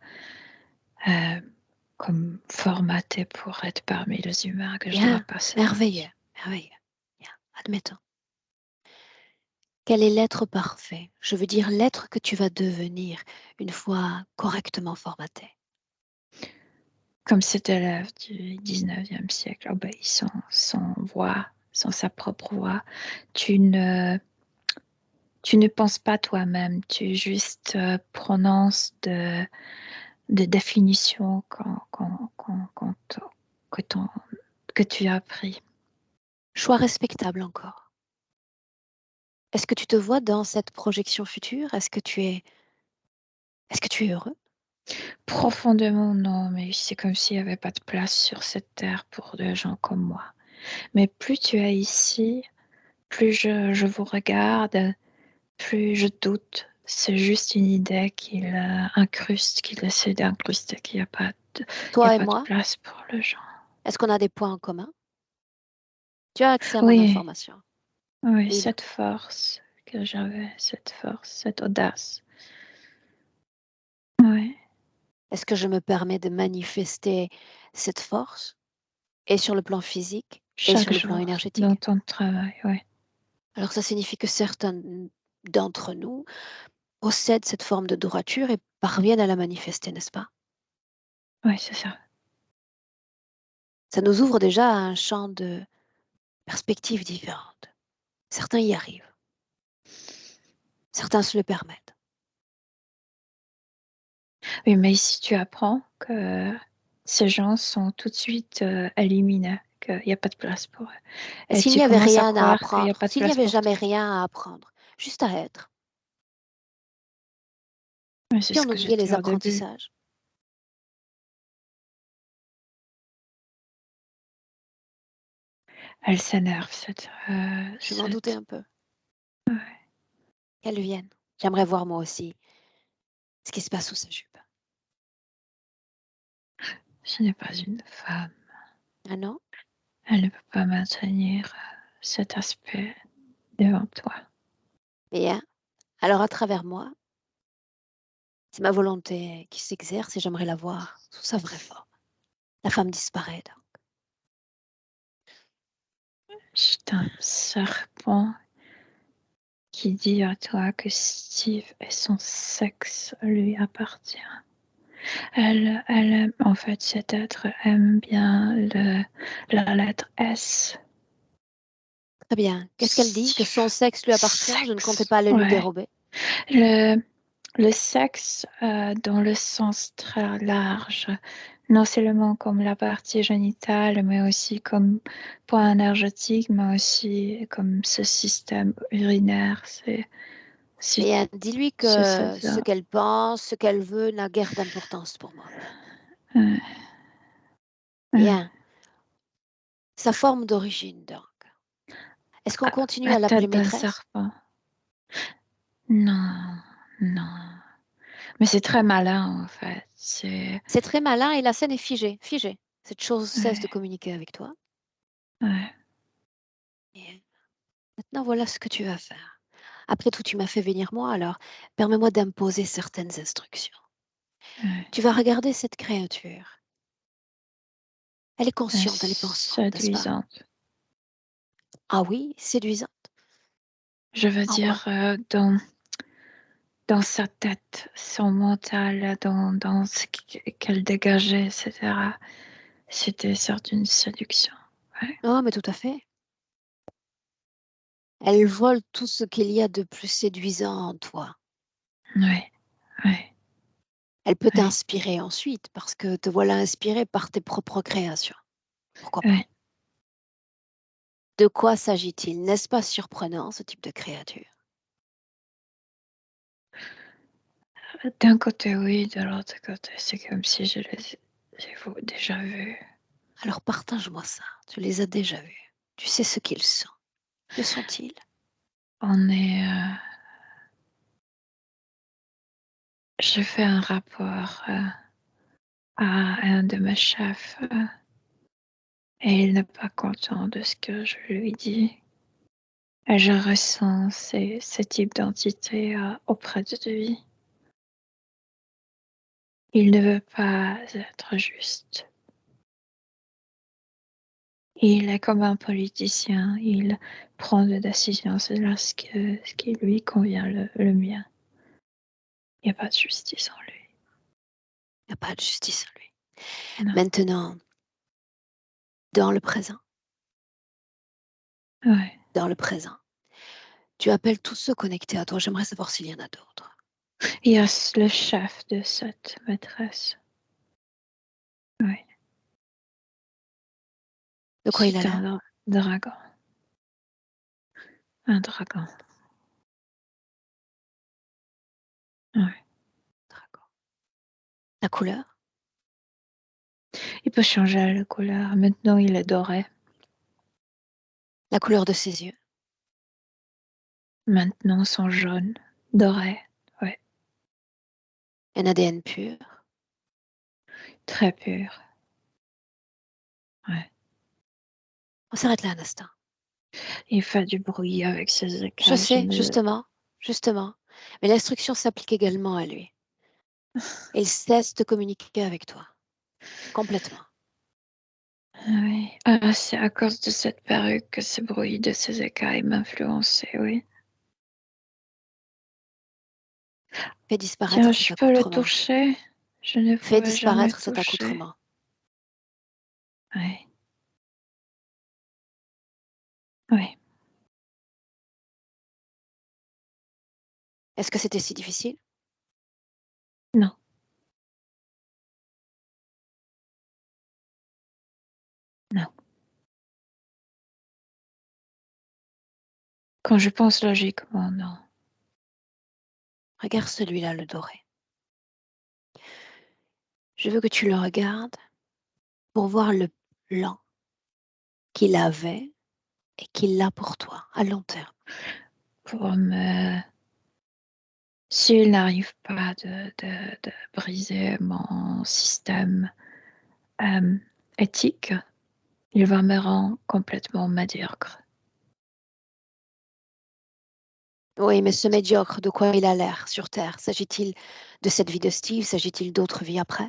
comme formatée pour être parmi les humains, que je dois Bien, passer. merveilleux, merveilleux. Bien, admettons. Quel est l'être parfait? Je veux dire l'être que tu vas devenir une fois correctement formaté. Comme cet élève du 19e siècle, obéissant sans voix, sans sa propre voix. Tu ne penses pas toi-même, tu juste prononces de définitions que tu as appris. Choix respectable encore. Est-ce que tu te vois dans cette projection future? Est-ce que tu es heureux? Profondément, non, mais c'est comme s'il n'y avait pas de place sur cette terre pour des gens comme moi. Mais plus tu es ici, plus je vous regarde, plus je doute. C'est juste une idée qu'il incruste, qu'il essaie d'incruster, qu'il n'y a pas de, il y a Toi et pas de moi, place pour les gens. est-ce qu'on a des points en commun? Tu as accès à mon Oui, information. oui, Dis-le. cette force que j'avais, cette force, cette audace. Oui, Est-ce que je me permets de manifester cette force et sur le plan physique et sur chaque le plan jour dans énergétique? ton travail, oui. Alors ça signifie que certains d'entre nous possèdent cette forme de droiture et parviennent à la manifester, n'est-ce pas? Oui, c'est ça. Ça nous ouvre déjà à un champ de perspectives différentes. Certains y arrivent, certains se le permettent. Oui, mais ici, tu apprends que ces gens sont tout de suite éliminés, qu'il n'y a pas de place pour eux. Et Et s'il tu n'y avait commences à rien à croire qu'il n'y a apprendre, pas de s'il n'y place avait pour jamais toi. rien à apprendre, juste à être, Oui, c'est puis ce on que je oubliait les dis au début. apprentissages. Elle s'énerve, Je m'en doutais cette... un peu. Ouais. Qu'elle vienne. J'aimerais voir moi aussi ce qui se passe sous sa jupe. Ce n'est pas une femme. Ah non? Elle ne peut pas maintenir cet aspect devant toi. Bien. Alors à travers moi, c'est ma volonté qui s'exerce et j'aimerais la voir sous sa vraie forme. La femme disparaît donc. C'est un serpent qui dit à toi que Steve et son sexe lui appartient. Elle aime, en fait, cet être aime bien la lettre S. Très bien. Qu'est-ce qu'elle dit? Que son sexe lui appartient? Je ne comptais pas le lui Ouais. dérober. Le sexe, dans le sens très large, non seulement comme la partie génitale, mais aussi comme point énergétique, mais aussi comme ce système urinaire. Bien, dis-lui C'est que ce ça. qu'elle pense, ce qu'elle veut n'a guère d'importance pour moi. Ouais. Bien. Sa forme d'origine, donc. Est-ce qu'on continue La à l'appeler tête d'un maîtresse? serpent. Non, non. Mais c'est très malin, en fait. C'est très malin et la scène est figée, figée. Cette chose cesse de Ouais, communiquer avec toi. ouais, Et maintenant, voilà ce que tu vas faire. Après tout, tu m'as fait venir moi, alors permets-moi d'imposer certaines instructions. ouais. Tu vas regarder cette créature. Elle est Ouais, consciente, elle est pensante, n'est-ce pas? séduisante. Ah oui, séduisante. Je veux Ah ouais. dire, dans sa tête, son mental, dans ce qu'elle dégageait, etc. C'était sorte d'une séduction. Ouais, Oh, mais tout à fait. Elle vole tout ce qu'il y a de plus séduisant en toi. ouais, ouais, Elle peut ouais, t'inspirer ensuite parce que te voilà inspiré par tes propres créations. Pourquoi pas? ouais. De quoi s'agit-il? N'est-ce pas surprenant, ce type de créature? D'un côté, oui, de l'autre côté, c'est comme si je les ai déjà vus. Alors partage-moi ça. Tu les as déjà vus. Tu sais ce qu'ils sont. Que sont-ils? On est. Je fais un rapport à un de mes chefs et il n'est pas content de ce que je lui dis. Et je ressens ce type d'entité auprès de lui. Il ne veut pas être juste. Il est comme un politicien. Il prend des décisions selon ce qui lui convient le mieux. Il n'y a pas de justice en lui. Il n'y a pas de justice en lui. Non. Maintenant, dans le présent, Ouais. dans le présent, tu appelles tous ceux connectés à toi. J'aimerais savoir s'il y en a d'autres. Il y a le chef de cette maîtresse. Ouais. De quoi il a C'est l'air? un dragon. Un dragon. Ouais. D'accord. La couleur? Il peut changer la couleur. Maintenant, il est doré. La couleur de ses yeux? Maintenant, ils sont jaunes. Dorés. Ouais. Un ADN pur? Très pur. Ouais. On s'arrête là un instant. Il fait du bruit avec ses Je écailles. sais, justement. Mais l'instruction s'applique également à lui. Il cesse de communiquer avec toi. Complètement. Oui. C'est à cause de cette perruque que ce bruit de ses écailles m'influençait, oui. Fais Tiens, disparaître cet je peux le accoutrement. toucher? Je ne Fais pouvais jamais disparaître cet toucher. accoutrement. Oui. Oui. Est-ce que c'était si difficile? Non. Non. Quand je pense logiquement, non. Regarde celui-là, le doré. Je veux que tu le regardes pour voir le plan qu'il avait et qu'il a pour toi à long terme. Pour me... S'il n'arrive pas de briser mon système éthique, il va me rendre complètement médiocre. Oui, mais ce médiocre, de quoi il a l'air sur Terre? S'agit-il de cette vie de Steve? S'agit-il d'autres vies après?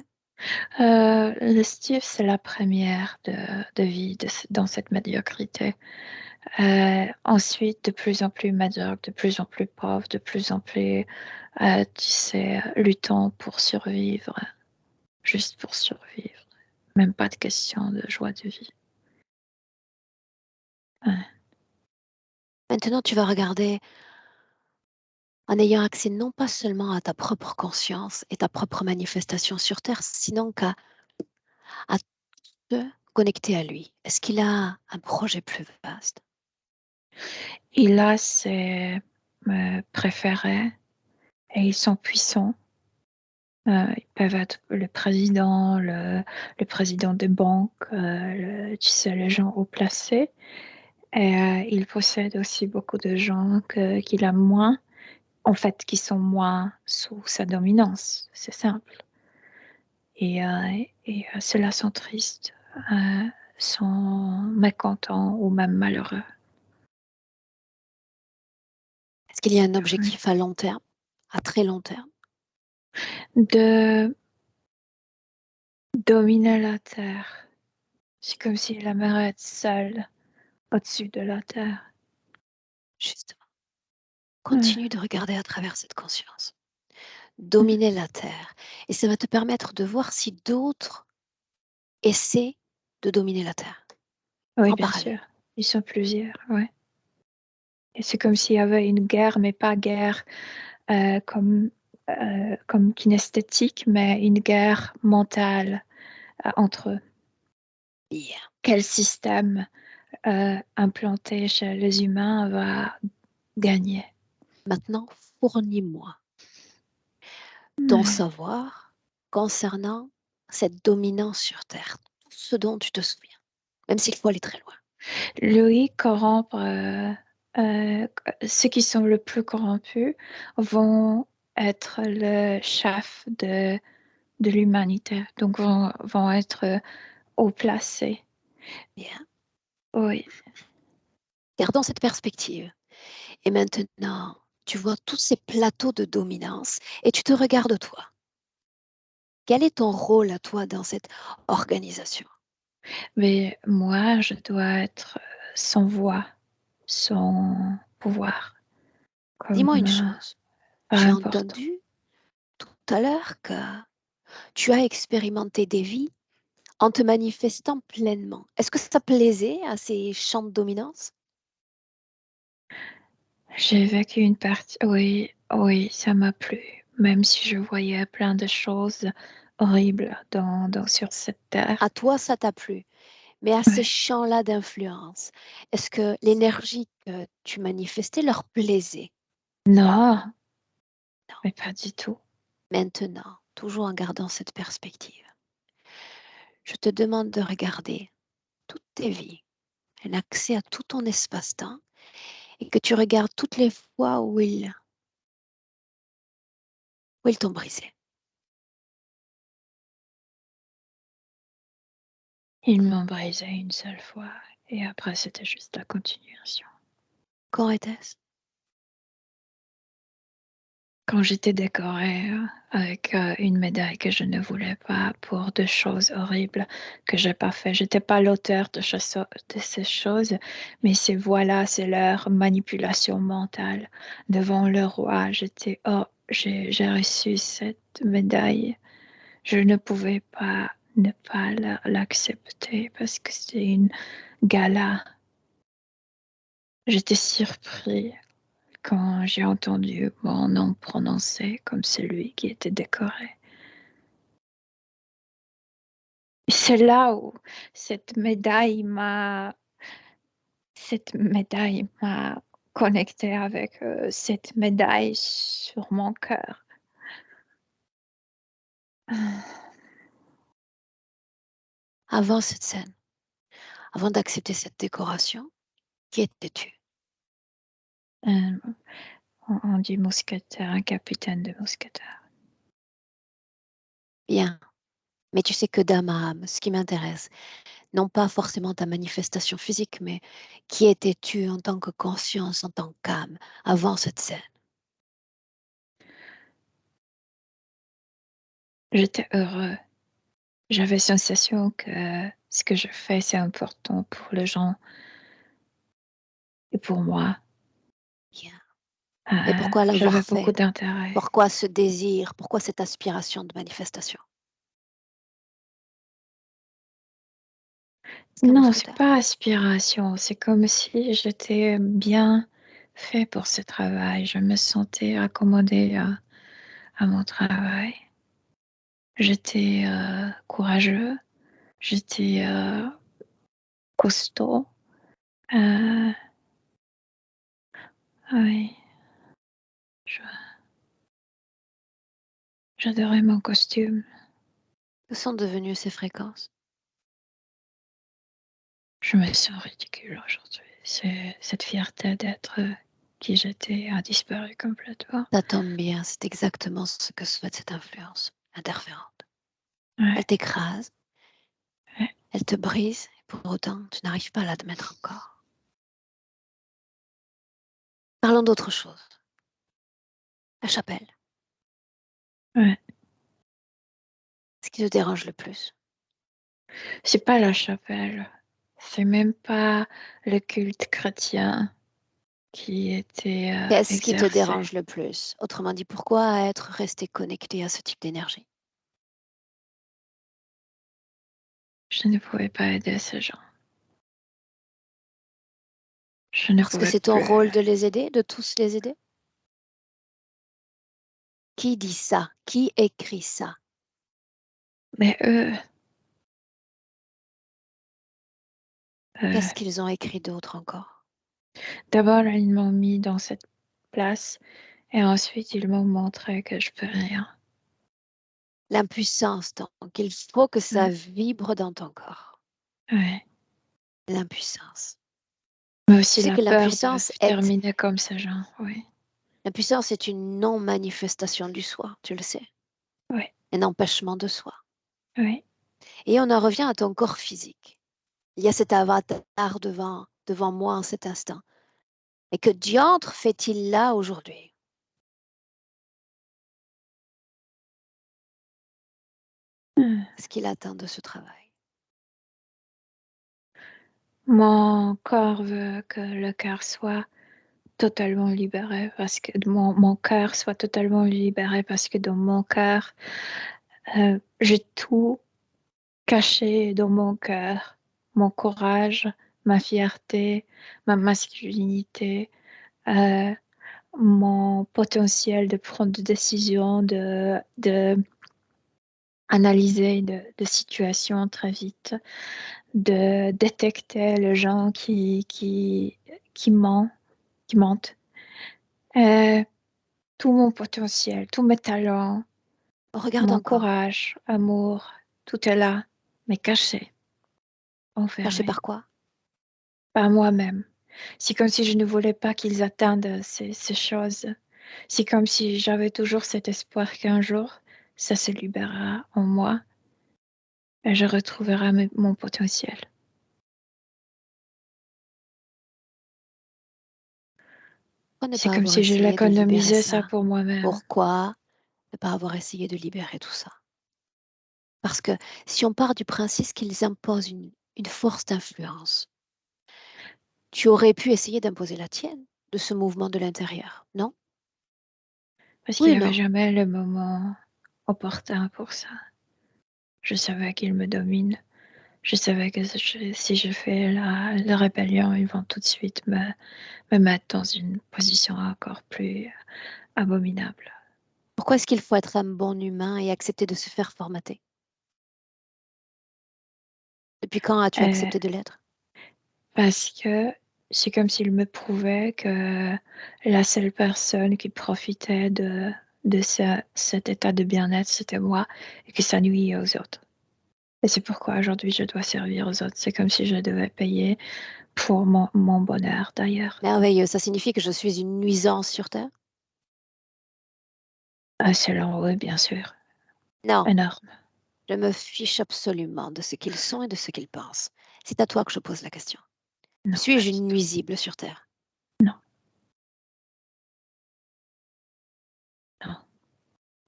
Le Steve, c'est la première de vie dans cette médiocrité. Ensuite, de plus en plus médiocre, de plus en plus pauvre, de plus en plus, tu sais, luttant pour survivre, juste pour survivre. Même pas de question de joie de vie. Ouais. Maintenant, tu vas regarder en ayant accès non pas seulement à ta propre conscience et ta propre manifestation sur Terre, sinon à te connecter à lui. Est-ce qu'il a un projet plus vaste? Il a ses préférés et ils sont puissants. Ils peuvent être le président des banques, tu sais, les gens haut placés. Et il possède aussi beaucoup de gens qu'il aime moins, en fait, qui sont moins sous sa dominance. C'est simple. Et ceux-là sont tristes, sont mécontents ou même malheureux. Est-ce qu'il y a un objectif à long terme, à très long terme? De dominer la Terre. C'est comme s'il aimerait être seul au-dessus de la Terre. Justement, continue de regarder à travers cette conscience. Dominer la Terre. Et ça va te permettre de voir si d'autres essaient de dominer la Terre Oui, en bien parallèle. sûr. Ils sont plusieurs, ouais. Et c'est comme s'il y avait une guerre, mais pas guerre comme kinesthétique, mais une guerre mentale entre eux. Bien. Quel système implanté chez les humains va gagner? Maintenant, fournis-moi ton savoir concernant cette dominance sur Terre, tout ce dont tu te souviens, même s'il faut aller très loin. Louis corrompre ceux qui sont le plus corrompus vont être le chef de l'humanité, donc vont être haut placés. Bien. Oui. Gardons cette perspective. Et maintenant, tu vois tous ces plateaux de dominance et tu te regardes toi. Quel est ton rôle à toi dans cette organisation? Mais moi, je dois être sans voix, sans pouvoir, comme Dis-moi une chose. pas J'ai important. entendu tout à l'heure que tu as expérimenté des vies en te manifestant pleinement. Est-ce que ça plaisait à ces champs de dominance? J'ai vécu une partie, oui, oui, ça m'a plu, même si je voyais plein de choses horribles sur cette À terre. toi, ça t'a plu. Mais à ces Ouais. champs-là d'influence, est-ce que l'énergie que tu manifestais leur plaisait? Non, Non. mais pas du tout. Maintenant, toujours en gardant cette perspective, je te demande de regarder toutes tes vies, un accès à tout ton espace-temps et que tu regardes toutes les fois où ils t'ont brisé. Ils m'ont brisé une seule fois et après c'était juste la continuation. Quand était-ce? Quand j'étais décorée avec une médaille que je ne voulais pas pour deux choses horribles que j'ai pas fait. J'étais pas l'auteur de ces choses, mais c'est leur manipulation mentale devant le roi. J'étais j'ai reçu cette médaille. Je ne pouvais pas ne pas l'accepter parce que c'est une gala. J'étais surpris quand j'ai entendu mon nom prononcé comme celui qui était décoré. C'est là où cette médaille m'a cette médaille m'a connectée avec cette médaille sur mon cœur. Avant cette scène, avant d'accepter cette décoration, qui étais-tu? Euh, on dit mousquetaire, un capitaine de mousquetaire. Bien. Mais tu sais que d'âme à âme, ce qui m'intéresse, non pas forcément ta manifestation physique, mais qui étais-tu en tant que conscience, en tant qu'âme, avant cette scène? J'étais heureux J'avais sensation que ce que je fais, c'est important pour les gens et pour moi. Bien. Mais pourquoi J'avais l'avoir beaucoup fait? d'intérêt. Pourquoi ce désir? Pourquoi cette aspiration de manifestation? Est-ce qu'elle vous Non, c'est souhaitait? pas aspiration, c'est comme si j'étais bien fait pour ce travail. Je me sentais accommodée à mon travail. J'étais courageux, j'étais costaud. Euh, oui, je- j'adorais mon costume. Que sont devenues ces fréquences? Je me sens ridicule aujourd'hui. Cette fierté d'être qui j'étais a disparu complètement. Ça tombe bien, c'est exactement ce que souhaite cette influence interférente. Ouais, Elle t'écrase, ouais, elle te brise, et pour autant, tu n'arrives pas à l'admettre encore. Parlons d'autre chose. La chapelle. ouais. Ce qui te dérange le plus. C'est pas la chapelle. C'est même pas le culte chrétien qui était Qu'est-ce qui te exercé. dérange le plus? Autrement dit, pourquoi être resté connecté à ce type d'énergie? Je ne pouvais pas aider ces gens. Je ne Parce que pouvais c'est ton plus. rôle de les aider, de tous les aider? Qui dit ça? Qui écrit ça? Mais eux, Qu'est-ce qu'ils ont écrit d'autre encore? d'abord, ils m'ont mis dans cette place et ensuite, ils m'ont montré que je peux rien. L'impuissance, donc il faut que ça Ouais, vibre dans ton corps. ouais. L'impuissance. Mais Tu aussi sais la que peur de terminer comme ces gens. Oui, l'impuissance est une non-manifestation du soi, tu le sais, oui, un empêchement de soi. oui. Et on en revient à ton corps physique. Il y a cet avatar devant moi en cet instant. Et que diantre fait-il là aujourd'hui? Qu'est-ce qu'il attend de ce travail? Mon corps veut que le cœur soit totalement libéré parce que mon cœur soit totalement libéré parce que dans mon cœur, j'ai tout caché dans mon cœur, mon courage, ma fierté, ma masculinité, euh, mon potentiel de prendre des décisions, de analyser de situations très vite, de détecter les gens qui mentent, qui mentent. Euh, tout mon potentiel, tous mes talents, Regarde mon encore. courage, amour, tout est là, mais caché, Caché enfermé, par quoi? par moi-même. C'est comme si je ne voulais pas qu'ils atteignent ces choses. C'est comme si j'avais toujours cet espoir qu'un jour, ça se libérera en moi et je retrouverai mon potentiel. Pourquoi ne C'est pas comme avoir si je essayé de libérer l'économisais ça ça? pour moi-même. Pourquoi ne pas avoir essayé de libérer tout ça? Parce que si on part du principe qu'ils imposent une force d'influence, tu aurais pu essayer d'imposer la tienne de ce mouvement de l'intérieur, non? Parce qu'il Oui n'y ou avait non? jamais le moment opportun pour ça. Je savais qu'ils me dominent. Je savais que si je fais la rébellion, ils vont tout de suite me mettre dans une position encore plus abominable. Pourquoi est-ce qu'il faut être un bon humain et accepter de se faire formater? Depuis quand as-tu Euh, accepté de l'être? Parce que c'est comme s'ils me prouvaient que la seule personne qui profitait de cet état de bien-être, c'était moi et que ça nuisait aux autres. Et c'est pourquoi aujourd'hui je dois servir aux autres. C'est comme si je devais payer pour mon bonheur d'ailleurs. Merveilleux, ça signifie que je suis une nuisance sur Terre? Selon eux, bien sûr. Non, Énorme. je me fiche absolument de ce qu'ils sont et de ce qu'ils pensent. C'est à toi que je pose la question. Non, pas Suis-je du une tout. nuisible sur Terre? Non, non,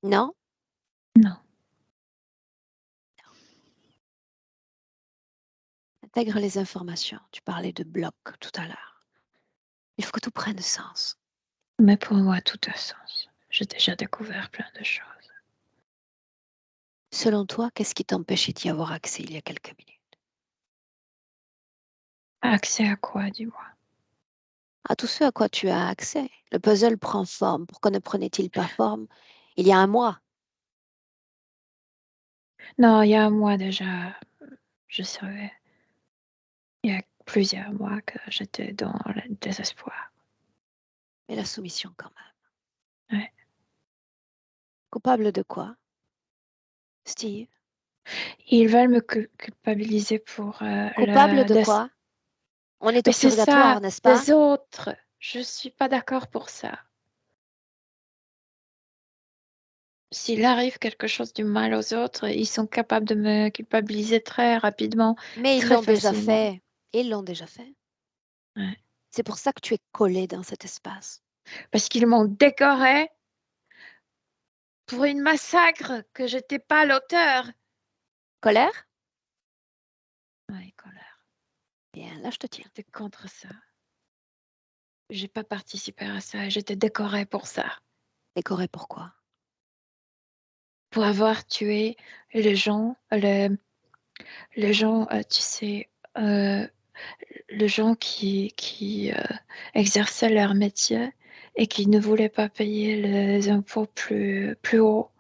Non? non. intègre les informations. Tu parlais de bloc tout à l'heure. Il faut que tout prenne sens. Mais pour moi, tout a sens. J'ai déjà découvert plein de choses. Selon toi, qu'est-ce qui t'empêchait d'y avoir accès il y a quelques minutes? Accès à quoi, dis-moi? À tout ce à quoi tu as accès. Le puzzle prend forme. Pourquoi ne prenait-il pas forme il y a un mois? Non, il y a un mois déjà, je savais. Il y a plusieurs mois que j'étais dans le désespoir. Mais la soumission quand même. Ouais. Coupable de quoi, Steve? Ils veulent me culpabiliser pour Coupable le... de quoi? On est au Mais c'est ça, purgatoire, n'est-ce pas? des autres. Je suis pas d'accord pour ça. S'il arrive quelque chose du mal aux autres, ils sont capables de me culpabiliser très rapidement, Mais ils très l'ont déjà facilement. fait. Ils l'ont déjà fait. Ouais. C'est pour ça que tu es collé dans cet espace. Parce qu'ils m'ont décoré pour une massacre que j'étais pas l'auteur. Colère? Ouais, colère. Bien, là, je te tiens. J'étais contre ça. J'ai pas participé à ça et j'étais décorée pour ça. Décoré pourquoi? Pour avoir tué les gens, les gens, tu sais, les gens qui exerçaient leur métier et qui ne voulaient pas payer les impôts plus haut.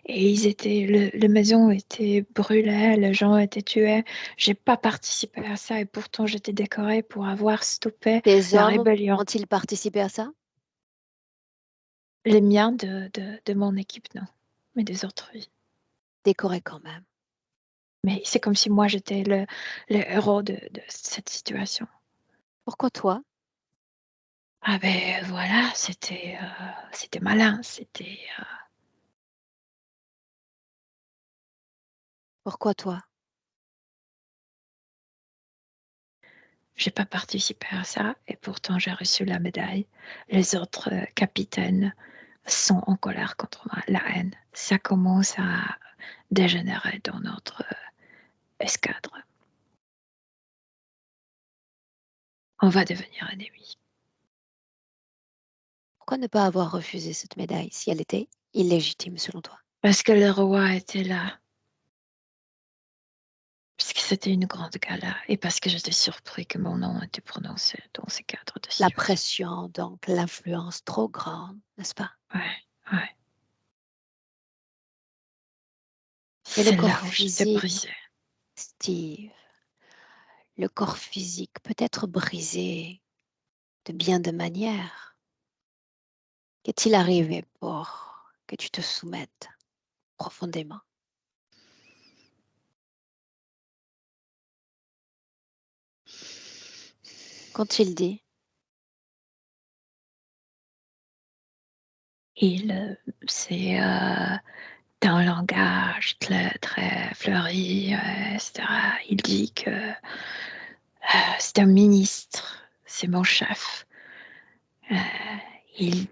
Et les maisons étaient brûlées, les gens étaient tués. J'ai pas participé à ça et pourtant j'étais décorée pour avoir stoppé Tes la hommes rébellion. ont-ils participé à ça? Les miens de mon équipe, non, mais des autres, oui. Décoré quand même. Mais c'est comme si moi j'étais le héros de cette situation. Pourquoi toi? Ah ben voilà, c'était malin, Pourquoi toi? j'ai pas participé à ça et pourtant j'ai reçu la médaille. Les autres capitaines sont en colère contre moi, la haine. Ça commence à dégénérer dans notre escadre. On va devenir ennemis. Pourquoi ne pas avoir refusé cette médaille si elle était illégitime selon toi? Parce que le roi était là, parce que c'était une grande gala et parce que j'étais surpris que mon nom était prononcé dans ces cadres de La situation. pression, donc l'influence trop grande, n'est-ce pas? Ouais, ouais. Et le C'est corps là où j'étais physique, brisée. Steve, le corps physique peut être brisé de bien de manières. Qu'est-il arrivé pour que tu te soumettes profondément? Qu'ont-ils dit? C'est un langage très fleuri, etc. Il dit que c'est un ministre, c'est mon chef. Euh, il,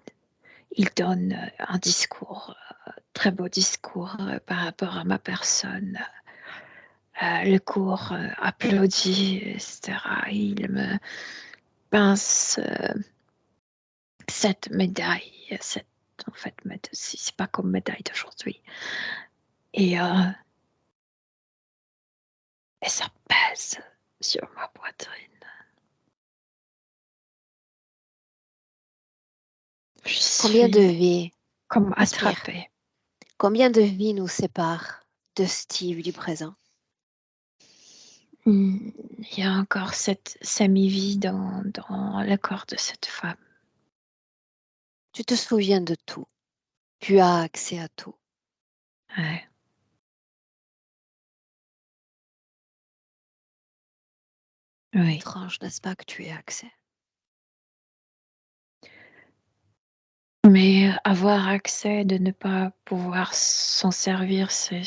il donne un discours, très beau discours par rapport à ma personne. Le cours applaudit, etc. Il me pince cette médaille, en fait, c'est pas comme médaille d'aujourd'hui. Et, euh, et ça pèse sur ma poitrine. Je Combien de suis vies, comme respire, attrapée. combien de vies nous séparent de Steve du présent? Il y a encore cette semi-vie dans le corps de cette femme. Tu te souviens de tout. Tu as accès à tout. Ouais. Oui. Étrange, n'est-ce pas, que tu aies accès? Mais avoir accès, de ne pas pouvoir s'en servir, c'est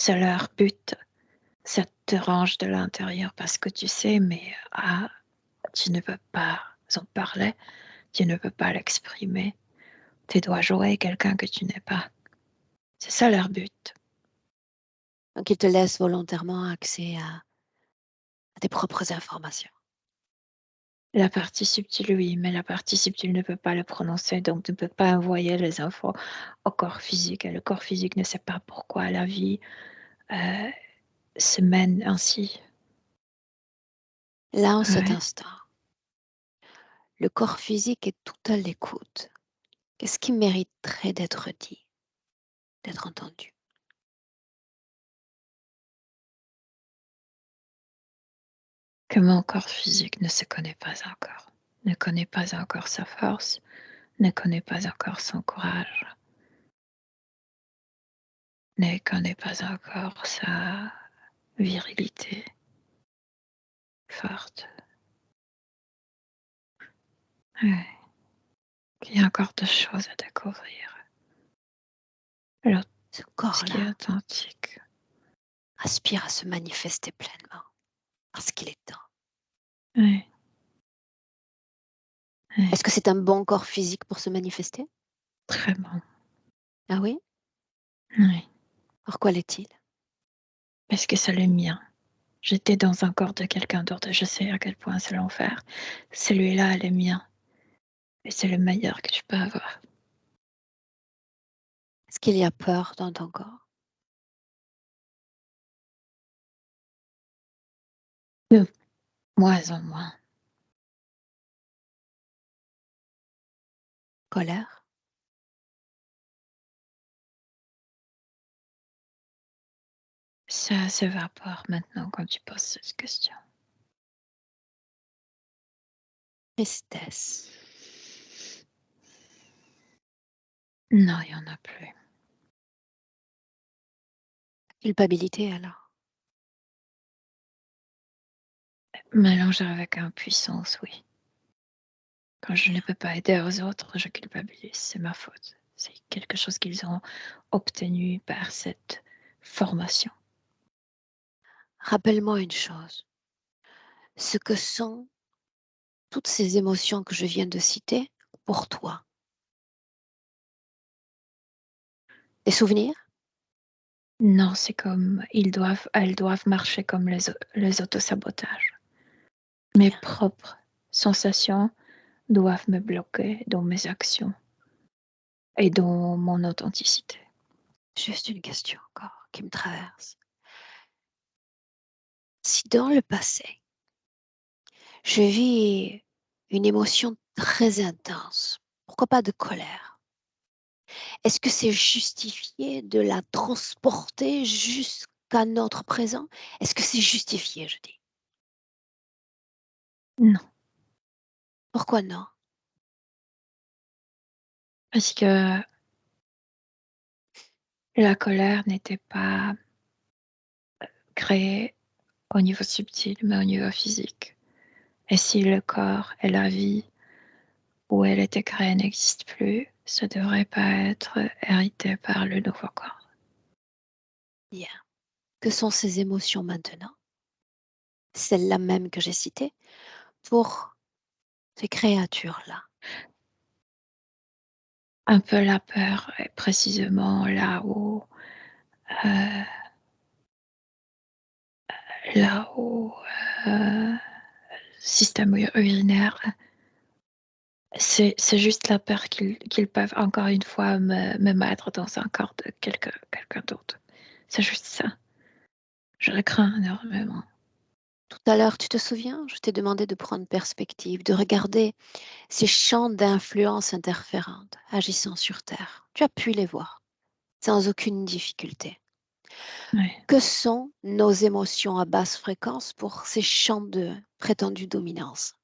leur but. Ça te range de l'intérieur parce que tu sais, mais tu ne peux pas en parler, tu ne peux pas l'exprimer. Tu dois jouer quelqu'un que tu n'es pas. C'est ça leur but. Donc, ils te laissent volontairement accès à tes propres informations. La partie subtile, oui, mais la partie subtile ne peut pas le prononcer, donc ne peut pas envoyer les infos au corps physique. Et le corps physique ne sait pas pourquoi la vie se mène ainsi. Là, en cet Ouais. instant, le corps physique est tout à l'écoute. Qu'est-ce qui mériterait d'être dit, d'être entendu? Que mon corps physique ne se connaît pas encore, ne connaît pas encore sa force, ne connaît pas encore son courage, ne connaît pas encore sa virilité forte. Ouais. Il y a encore des choses à découvrir. Alors, Ce ce qui est corps-là authentique. aspire à se manifester pleinement, parce qu'il est temps. Oui. Oui. Est-ce que c'est un bon corps physique pour se manifester? Très bon. Ah oui? Oui. Pourquoi l'est-il? Parce que c'est le mien. J'étais dans un corps de quelqu'un d'autre. Je sais à quel point c'est l'enfer. Celui-là est le mien. Et c'est le meilleur que tu peux avoir. Est-ce qu'il y a peur dans ton corps? De moins en moins. Colère? Ça s'évapore maintenant quand tu poses cette question. Tristesse? Non, il n'y en a plus. Culpabilité alors? Mélangé avec impuissance, oui. Quand je ne peux pas aider aux autres, je culpabilise. C'est ma faute. C'est quelque chose qu'ils ont obtenu par cette formation. Rappelle-moi une chose. Ce que sont toutes ces émotions que je viens de citer pour toi. Des souvenirs? Non, c'est comme elles doivent marcher comme les autosabotages. Mes Bien. propres sensations doivent me bloquer dans mes actions et dans mon authenticité. Juste une question encore qui me traverse. Si dans le passé, je vis une émotion très intense, pourquoi pas de colère, est-ce que c'est justifié de la transporter jusqu'à notre présent? Est-ce que c'est justifié, je dis? Non, Pourquoi non? parce que la colère n'était pas créée au niveau subtil, mais au niveau physique. Et si le corps et la vie où elle était créée n'existent plus, ça ne devrait pas être hérité par le nouveau corps. Bien. Que sont ces émotions maintenant? Celles-là même que j'ai citées pour ces créatures-là. Un peu la peur est précisément euh, là où système urinaire, c'est juste la peur qu'ils peuvent encore une fois me mettre dans un corps de quelqu'un d'autre. C'est juste ça. Je le crains énormément. Tout à l'heure, tu te souviens, je t'ai demandé de prendre perspective, de regarder ces champs d'influence interférentes agissant sur Terre. Tu as pu les voir sans aucune difficulté. Oui. Que sont nos émotions à basse fréquence pour ces champs de prétendue dominance?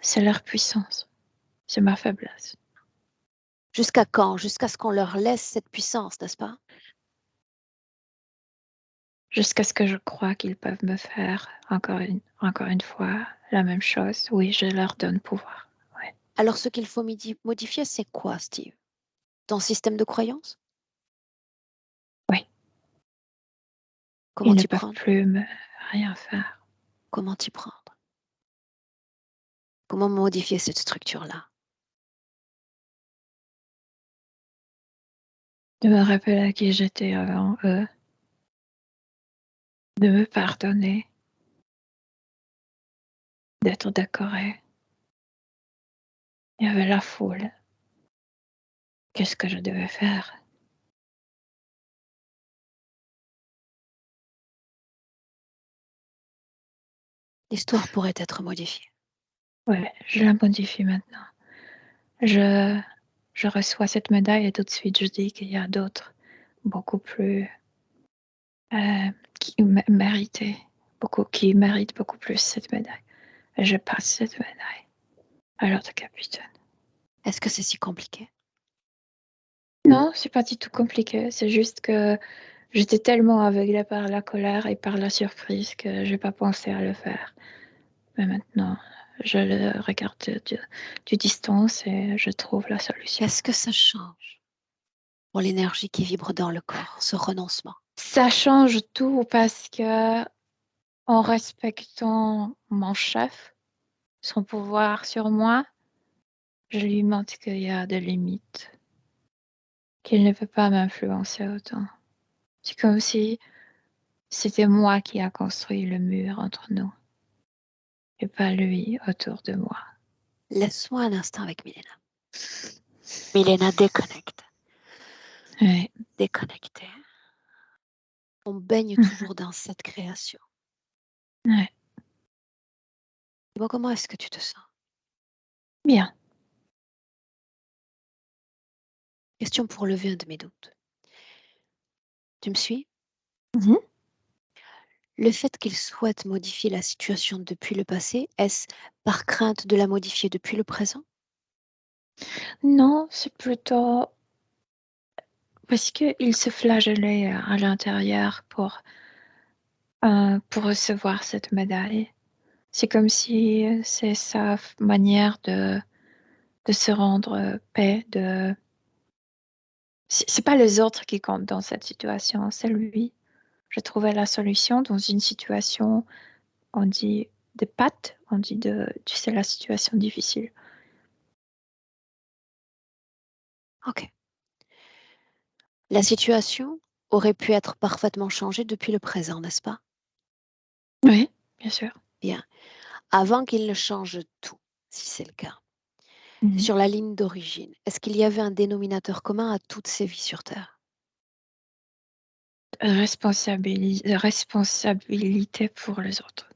C'est leur puissance, c'est ma faiblesse. Jusqu'à quand? Jusqu'à ce qu'on leur laisse cette puissance, n'est-ce pas? Jusqu'à ce que je crois qu'ils peuvent me faire encore une fois la même chose. Oui, je leur donne pouvoir. Ouais. Alors ce qu'il faut modifier, c'est quoi, Steve? Ton système de croyance? Oui, Comment ils ne t'y peuvent prendre? plus me rien faire. Comment t'y prendre? Comment modifier cette structure-là? De me rappeler à qui j'étais avant eux de me pardonner, d'être décorée. Il y avait la foule. Qu'est-ce que je devais faire? L'histoire pourrait être modifiée. Ouais, je la modifie maintenant. Je, je reçois cette médaille et tout de suite je dis qu'il y a d'autres beaucoup plus qui qui méritent beaucoup plus cette médaille. Et je passe cette médaille à l'autre capitaine. Est-ce que c'est si compliqué? Non, c'est pas du tout compliqué. C'est juste que j'étais tellement aveuglée par la colère et par la surprise que j'ai pas pensé à le faire. Mais maintenant, je le regarde du distance et je trouve la solution. Qu'est-ce que ça change pour l'énergie qui vibre dans le corps, ce renoncement? Ça change tout parce que en respectant mon chef, son pouvoir sur moi, je lui montre qu'il y a des limites, qu'il ne peut pas m'influencer autant. C'est comme si c'était moi qui a construit le mur entre nous et pas lui autour de moi. Laisse-moi un instant avec Milena. Milena, déconnecte. Ouais. Déconnectée. On baigne toujours dans cette création. Ouais. Dis-moi, comment est-ce que tu te sens? Bien. Question pour lever un de mes doutes. Tu me suis? Mhm. Le fait qu'il souhaite modifier la situation depuis le passé, est-ce par crainte de la modifier depuis le présent? Non, c'est plutôt parce qu'il se flagellait à l'intérieur pour recevoir cette médaille. C'est comme si c'est sa manière de se rendre paix. C'est pas les autres qui comptent dans cette situation, c'est lui. Je trouvais la solution dans une situation, on dit de pattes, on dit tu sais, la situation difficile. Ok. La situation aurait pu être parfaitement changée depuis le présent, n'est-ce pas? Oui, bien sûr. Bien. Avant qu'il ne change tout, si c'est le cas, Mhm. sur la ligne d'origine, est-ce qu'il y avait un dénominateur commun à toutes ces vies sur Terre? Responsabilité pour les autres.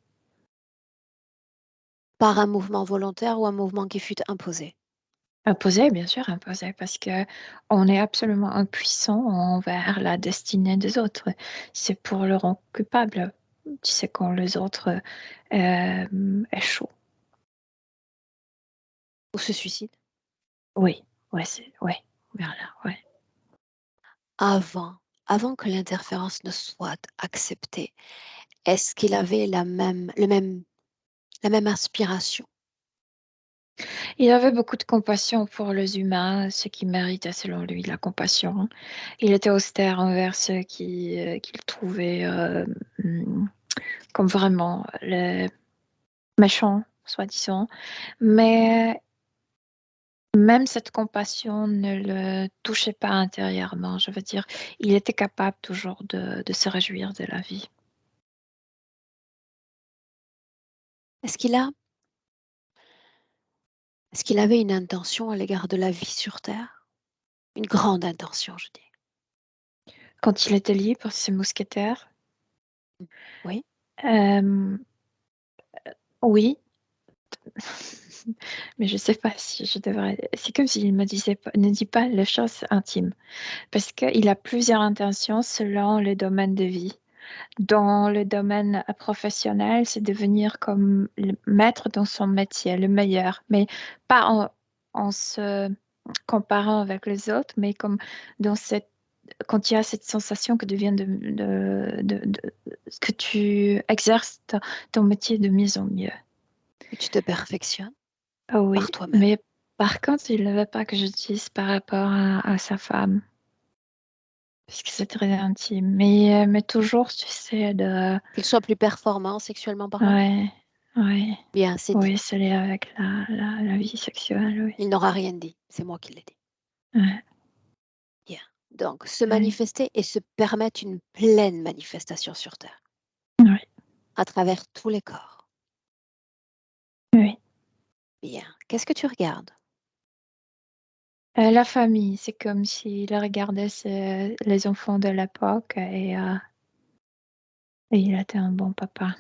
Par un mouvement volontaire ou un mouvement qui fut imposé? Imposé, bien sûr, imposé, parce que on est absolument impuissant envers la destinée des autres. C'est pour le rendre coupable. Tu sais, quand les autres échouent. Ou se suicide? Oui, ouais, ouais, vers là, ouais. Avant que l'interférence ne soit acceptée, est-ce qu'il avait la même inspiration? Il avait beaucoup de compassion pour les humains, ceux qui méritent, selon lui, la compassion. Il était austère envers ceux qu'il trouvait hum, comme vraiment les méchants, soi-disant. Mais même cette compassion ne le touchait pas intérieurement. Je veux dire, il était capable toujours de se réjouir de la vie. Est-ce qu'il a est-ce qu'il avait une intention à l'égard de la vie sur Terre? Une grande intention, je dis. Quand il était lié pour ses mousquetaires, Oui? euh, oui, mais je ne sais pas si je devrais. C'est comme s'il me disait ne dis pas les choses intimes, parce qu'il a plusieurs intentions selon le domaine de vie. Dans le domaine professionnel, c'est devenir comme le maître dans son métier, le meilleur, mais pas en se comparant avec les autres, mais comme dans quand il y a cette sensation que tu exerces ton métier de mieux en mieux. Que tu te perfectionnes Ah oui, par toi-même. mais par contre, il ne veut pas que je dise par rapport à sa femme, parce que c'est très intime. Mais toujours, tu sais, Qu'il soit plus performant sexuellement parlant? ouais, ouais, Bien, c'est dit. oui, c'est lié avec la vie sexuelle, oui. Il n'aura rien dit. C'est moi qui l'ai dit. Ouais, Bien. Donc, se ouais. manifester et se permettre une pleine manifestation sur Terre. à travers tous les corps. Oui. Bien. Qu'est-ce que tu regardes? La famille, c'est comme s'il regardait les enfants de l'époque et il était un bon papa.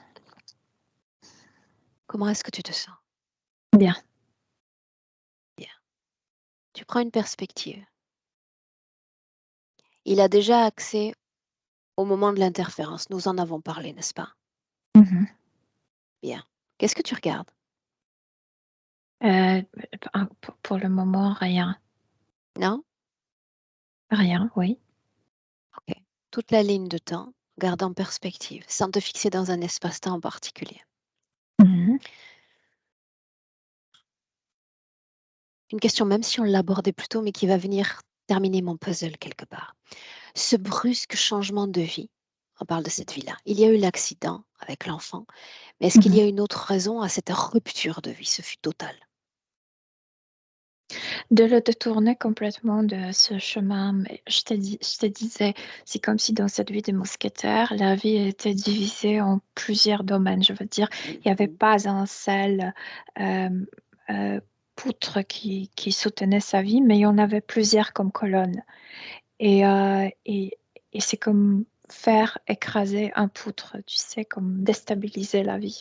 Comment est-ce que tu te sens? Bien. Bien. Tu prends une perspective. Il a déjà accès au moment de l'interférence. Nous en avons parlé, n'est-ce pas? Mhm. Bien. Qu'est-ce que tu regardes? Euh, pour le moment, rien. Non? Rien, oui. Ok. Toute la ligne de temps, garde en perspective, sans te fixer dans un espace-temps en particulier. Mhm. Une question, même si on l'abordait plus tôt, mais qui va venir terminer mon puzzle quelque part. Ce brusque changement de vie, on parle de cette vie-là. Il y a eu l'accident avec l'enfant, mais est-ce qu'il y Mhm. a une autre raison à cette rupture de vie? Ce fut total. De le détourner complètement de ce chemin, mais je te disais, c'est comme si dans cette vie de mousquetaire, la vie était divisée en plusieurs domaines. Je veux dire, il n'y avait pas un seul euh, euh, poutre qui soutenait sa vie, mais il y en avait plusieurs comme colonnes. Et c'est comme faire écraser un poutre, tu sais, comme déstabiliser la vie.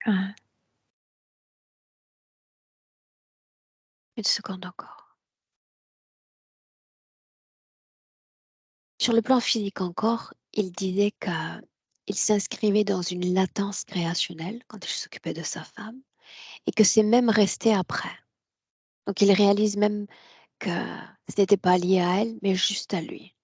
Ah, Une seconde encore. Sur le plan physique encore, il disait qu'il s'inscrivait dans une latence créationnelle quand il s'occupait de sa femme et que c'est même resté après. Donc il réalise même que ce n'était pas lié à elle, mais juste à lui.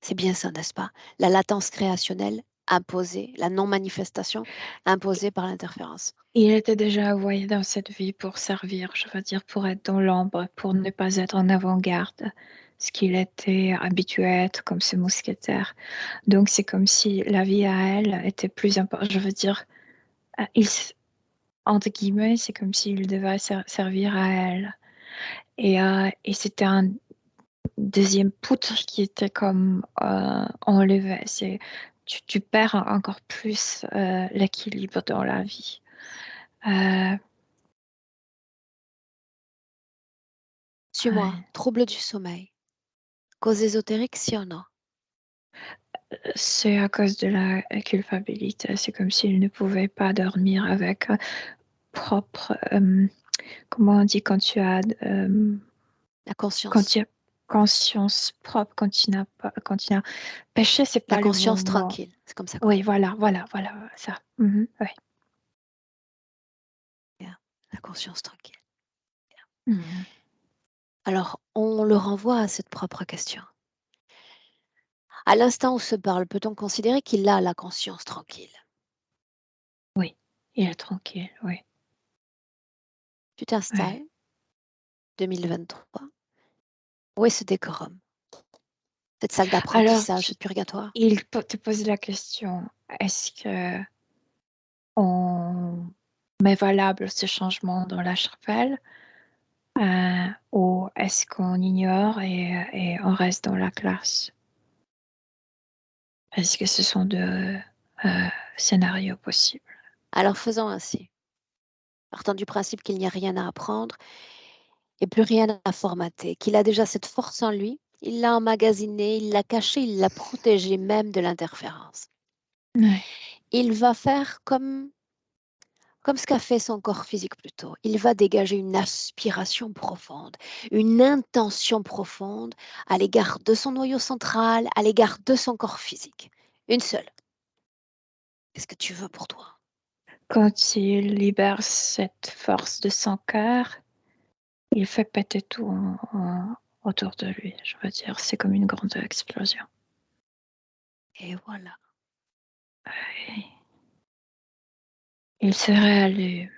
C'est bien ça, n'est-ce pas? La latence créationnelle imposée, la non-manifestation imposée par l'interférence. il était déjà envoyé dans cette vie pour servir, je veux dire, pour être dans l'ombre, pour ne pas être en avant-garde, ce qu'il était habitué à être comme ce mousquetaire. Donc c'est comme si la vie à elle était plus importante. Je veux dire, entre guillemets, c'est comme s'il devait servir à elle. Et c'était un deuxième poutre qui était comme enlevé. Tu perds encore plus l'équilibre dans la vie. Euh, Suis-moi, ouais. trouble du sommeil. Cause ésotérique, si ou non? C'est à cause de la culpabilité. C'est comme s'il ne pouvait pas dormir avec propre. Comment on dit quand tu as La quand conscience. tu as conscience propre, quand tu as péché, c'est La pas le bon conscience mot. tranquille. C'est comme ça qu'on Oui, dit. voilà, ça. Mhm, oui. Bien. La conscience tranquille. Mhm. Alors, on le renvoie à cette propre question. À l'instant où se parle, peut-on considérer qu'il a la conscience tranquille? Oui, il est tranquille, oui. Tu Ouais. t'installes, 2023. Où est ce décorum? Cette salle Alors, d'apprentissage, ce purgatoire? te pose la question, est-ce que on met valable ce changement dans la chapelle ou est-ce qu'on ignore et on reste dans la classe? Est-ce que ce sont deux scénarios possibles? Alors faisons ainsi. Partant du principe qu'il n'y a rien à apprendre et plus rien à formater, qu'il a déjà cette force en lui, il l'a emmagasinée, il l'a cachée, il l'a protégée même de l'interférence. Oui. Il va faire comme ce qu'a fait son corps physique plus tôt. Il va dégager une aspiration profonde, une intention profonde à l'égard de son noyau central, à l'égard de son corps physique. Une seule. Qu'est-ce que tu veux pour toi? Quand il libère cette force de son cœur, il fait péter tout autour de lui. Je veux dire, c'est comme une grande explosion. Et voilà. Et il se réallume.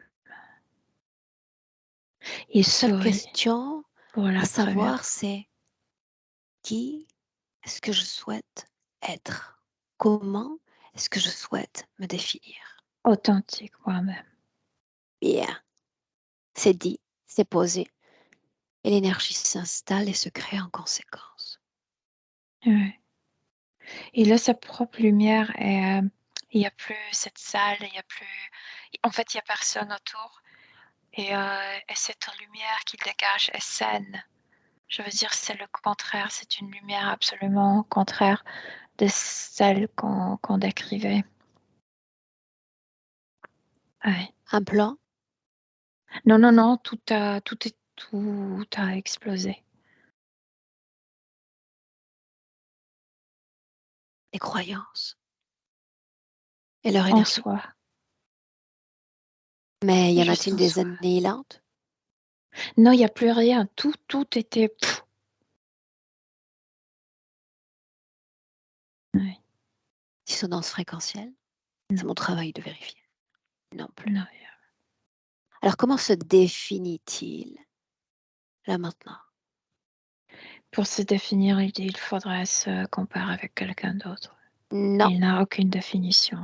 Il La seule sourit question pour à la première savoir, fois. c'est qui est-ce que je souhaite être? Comment est-ce que je souhaite me définir? Authentique moi-même. Bien, c'est dit, c'est posé, et l'énergie s'installe et se crée en conséquence. Ouais. Il a sa propre lumière et il n'y a plus cette salle, il y a plus... En fait, il n'y a personne autour. Et cette lumière qu'il dégage est saine. Je veux dire, c'est le contraire. C'est une lumière absolument contraire de celle qu'on décrivait. Ouais. Un plan? Non, non, non, tout a explosé. Les croyances et leur En énergie. soi. Mais y en Juste a-t-il en des soi. annihilantes? Non, il n'y a plus rien. Tout était... Ouais. Dissonance fréquentielle? C'est mon travail de vérifier. Non plus. Non. Alors comment se définit-il là maintenant? Pour se définir, il faudrait se comparer avec quelqu'un d'autre. Non, Il n'a aucune définition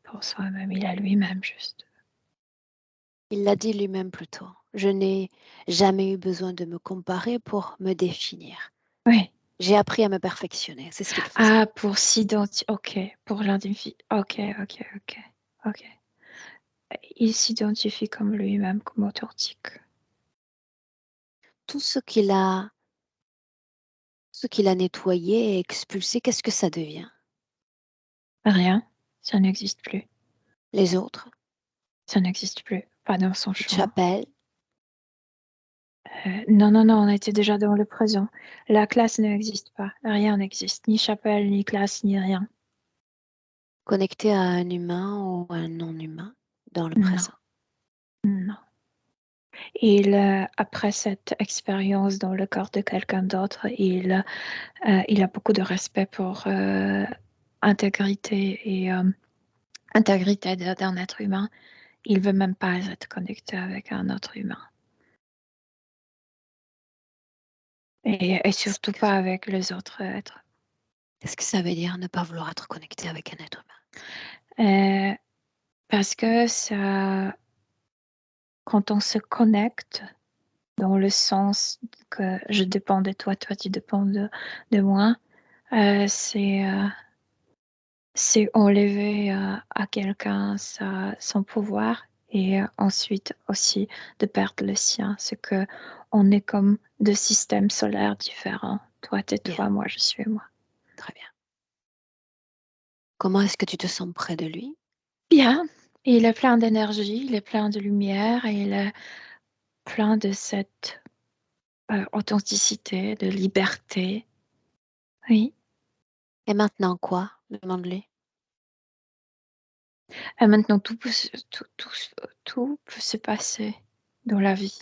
pour soi-même. Il a lui-même juste. il l'a dit lui-même plus tôt. Je n'ai jamais eu besoin de me comparer pour me définir. Oui. J'ai appris à me perfectionner. C'est ce qu'il faisait. Ah, pour s'identifier. Ok, pour l'identifier. Ok. Il s'identifie comme lui-même, comme authentique. Tout ce qu'il a nettoyé et expulsé, qu'est-ce que ça devient? Rien, ça n'existe plus. Les autres? Ça n'existe plus. Pas dans son Petite champ. chapelle? Non, on était déjà dans le présent. La classe n'existe pas. Rien n'existe. Ni chapelle, ni classe, ni rien. Connecté à un humain ou un non-humain dans le Non. présent? Après cette expérience dans le corps de quelqu'un d'autre, il a beaucoup de respect pour intégrité et intégrité d'un être humain. Il veut même pas être connecté avec un autre humain. Et surtout pas avec les autres êtres. Qu'est-ce que ça veut dire ne pas vouloir être connecté avec un être humain? Parce que ça, quand on se connecte, dans le sens que je dépends de toi, toi tu dépends de moi, c'est enlever à quelqu'un son pouvoir et ensuite aussi de perdre le sien. C'est que on est comme deux systèmes solaires différents. Toi, t'es Bien, toi, moi, je suis moi. très bien. Comment est-ce que tu te sens près de lui? Bien, il est plein d'énergie, il est plein de lumière, et il est plein de cette authenticité, de liberté. Oui. Et maintenant quoi? Demande-lui. Et maintenant, tout peut se passer dans la vie.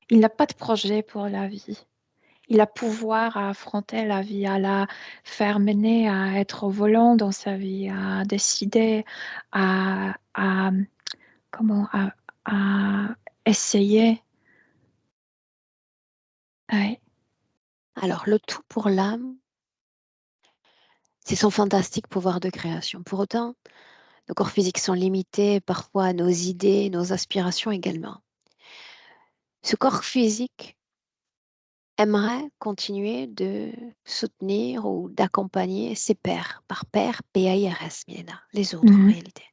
Il n'a pas de projet pour la vie. Il a pouvoir à affronter la vie, à la faire mener, à être au volant dans sa vie, à décider, à comment, à essayer. Ouais. Alors, le tout pour l'âme, c'est son fantastique pouvoir de création. Pour autant, nos corps physiques sont limités, parfois nos idées, nos aspirations également. Ce corps physique aimerait continuer de soutenir ou d'accompagner ses pairs, par pairs, P-A-I-R-S, Milena, les autres en Mhm. réalité.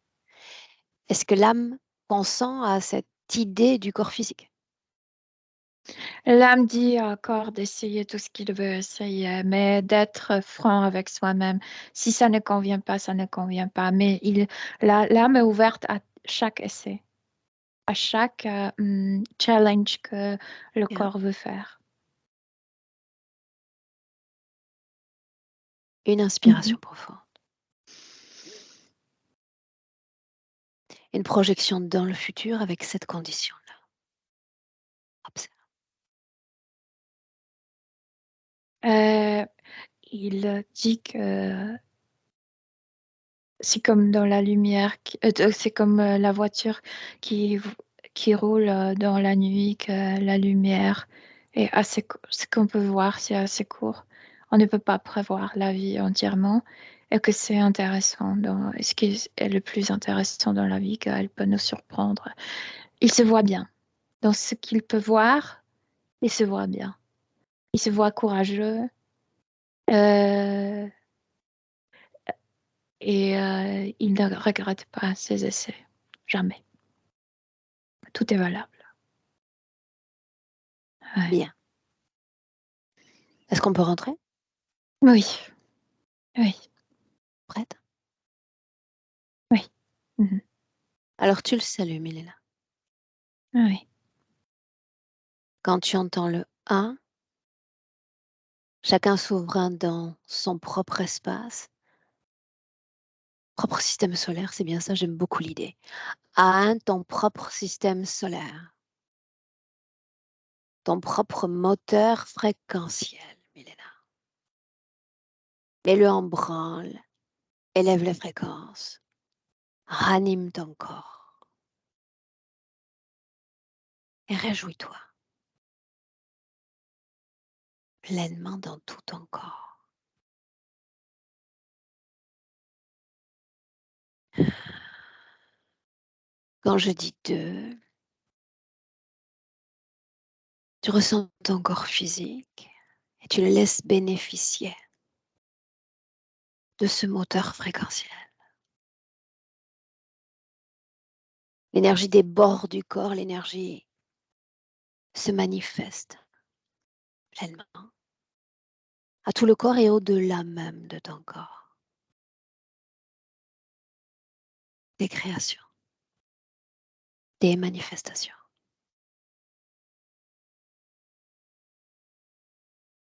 Est-ce que l'âme consent à cette idée du corps physique? L'âme dit encore d'essayer tout ce qu'il veut essayer, mais d'être franc avec soi-même. Si ça ne convient pas, ça ne convient pas. Mais l'âme est ouverte à chaque essai, à chaque challenge que le Bien. corps veut faire. Une Mhm. inspiration profonde. Une projection dans le futur avec cette condition-là. Observe. Euh, il dit que c'est comme dans la lumière, c'est comme la voiture qui roule dans la nuit, que la lumière est assez, ce qu'on peut voir, c'est assez court. On ne peut pas prévoir la vie entièrement et que c'est intéressant. Ce qui est le plus intéressant dans la vie, qu'elle peut nous surprendre. Il se voit bien. Dans ce qu'il peut voir, il se voit bien. Il se voit courageux Euh, et il ne regrette pas ses essais. Jamais. Tout est valable. Ouais. Bien. Est-ce qu'on peut rentrer? Oui. Oui. Prête? Oui. Mhm. Alors tu le salues, Milena. Oui. Quand tu entends le 1, chacun souverain dans son propre espace, propre système solaire, c'est bien ça, j'aime beaucoup l'idée. À ton propre système solaire, ton propre moteur fréquentiel, Milena. Mets-le en branle, élève les fréquences, ranime ton corps et réjouis-toi pleinement dans tout ton corps. Quand je dis 2, tu ressens ton corps physique et tu le laisses bénéficier de ce moteur fréquentiel. L'énergie des bords du corps, l'énergie se manifeste pleinement à tout le corps et au-delà même de ton corps. Des créations, des manifestations.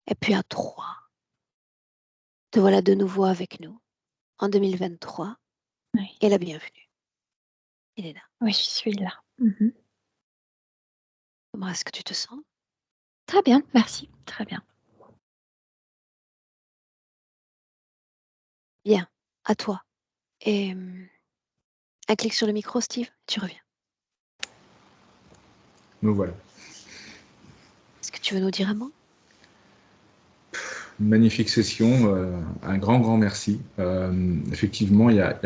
Et puis à 3, te voilà de nouveau avec nous en 2023 Oui. et la bienvenue. Il est là. Oui, je suis là. Mhm. Comment est-ce que tu te sens? Très bien, merci. Très bien. Bien, à toi. Et un clic sur le micro, Steve, tu reviens. Me voilà. Est-ce que tu veux nous dire un mot? Magnifique session, un grand merci. Effectivement, il y a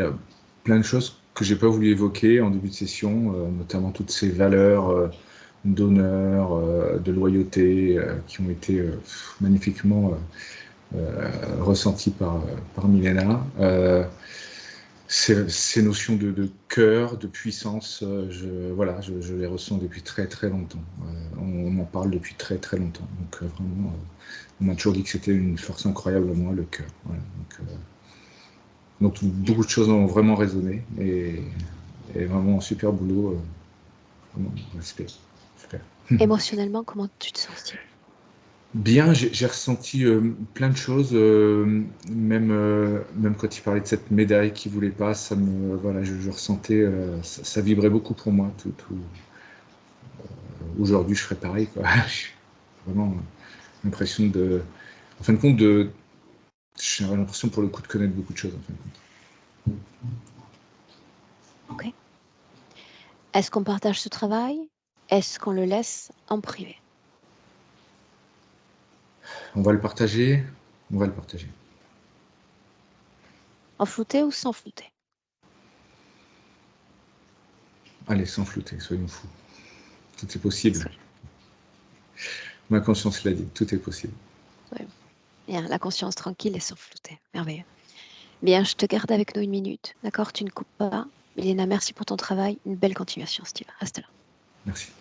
plein de choses que j'ai pas voulu évoquer en début de session, notamment toutes ces valeurs d'honneur, de loyauté, qui ont été magnifiquement ressenties par Milena. Ces notions de cœur, de puissance, je les ressens depuis très longtemps. On m'en parle depuis très longtemps. Donc vraiment, on m'a toujours dit que c'était une force incroyable, moi, le cœur. Voilà. Donc beaucoup de choses ont vraiment résonné et vraiment un super boulot. Vraiment, respect. Super. Émotionnellement, comment tu te sens, Steve? Bien, j'ai ressenti plein de choses, même quand il parlait de cette médaille qu'il voulait pas, voilà, je ressentais, ça vibrait beaucoup pour moi. Aujourd'hui, je ferais pareil, quoi. J'ai vraiment l'impression en fin de compte, j'ai l'impression pour le coup de connaître beaucoup de choses, en fin de compte. Ok. Est-ce qu'on partage ce travail? Est-ce qu'on le laisse en privé? On va le partager. On va le partager. En flouté ou sans flouter? Allez, sans flouter, soyons fous. Tout est possible. Soyons. Ma conscience l'a dit, tout est possible. Bien, la conscience tranquille et sans flouter. Merveilleux. Bien, je te garde avec nous 1 minute. D'accord? Tu ne coupes pas. Milena, merci pour ton travail. Une belle continuation, Steve. Reste là. Merci.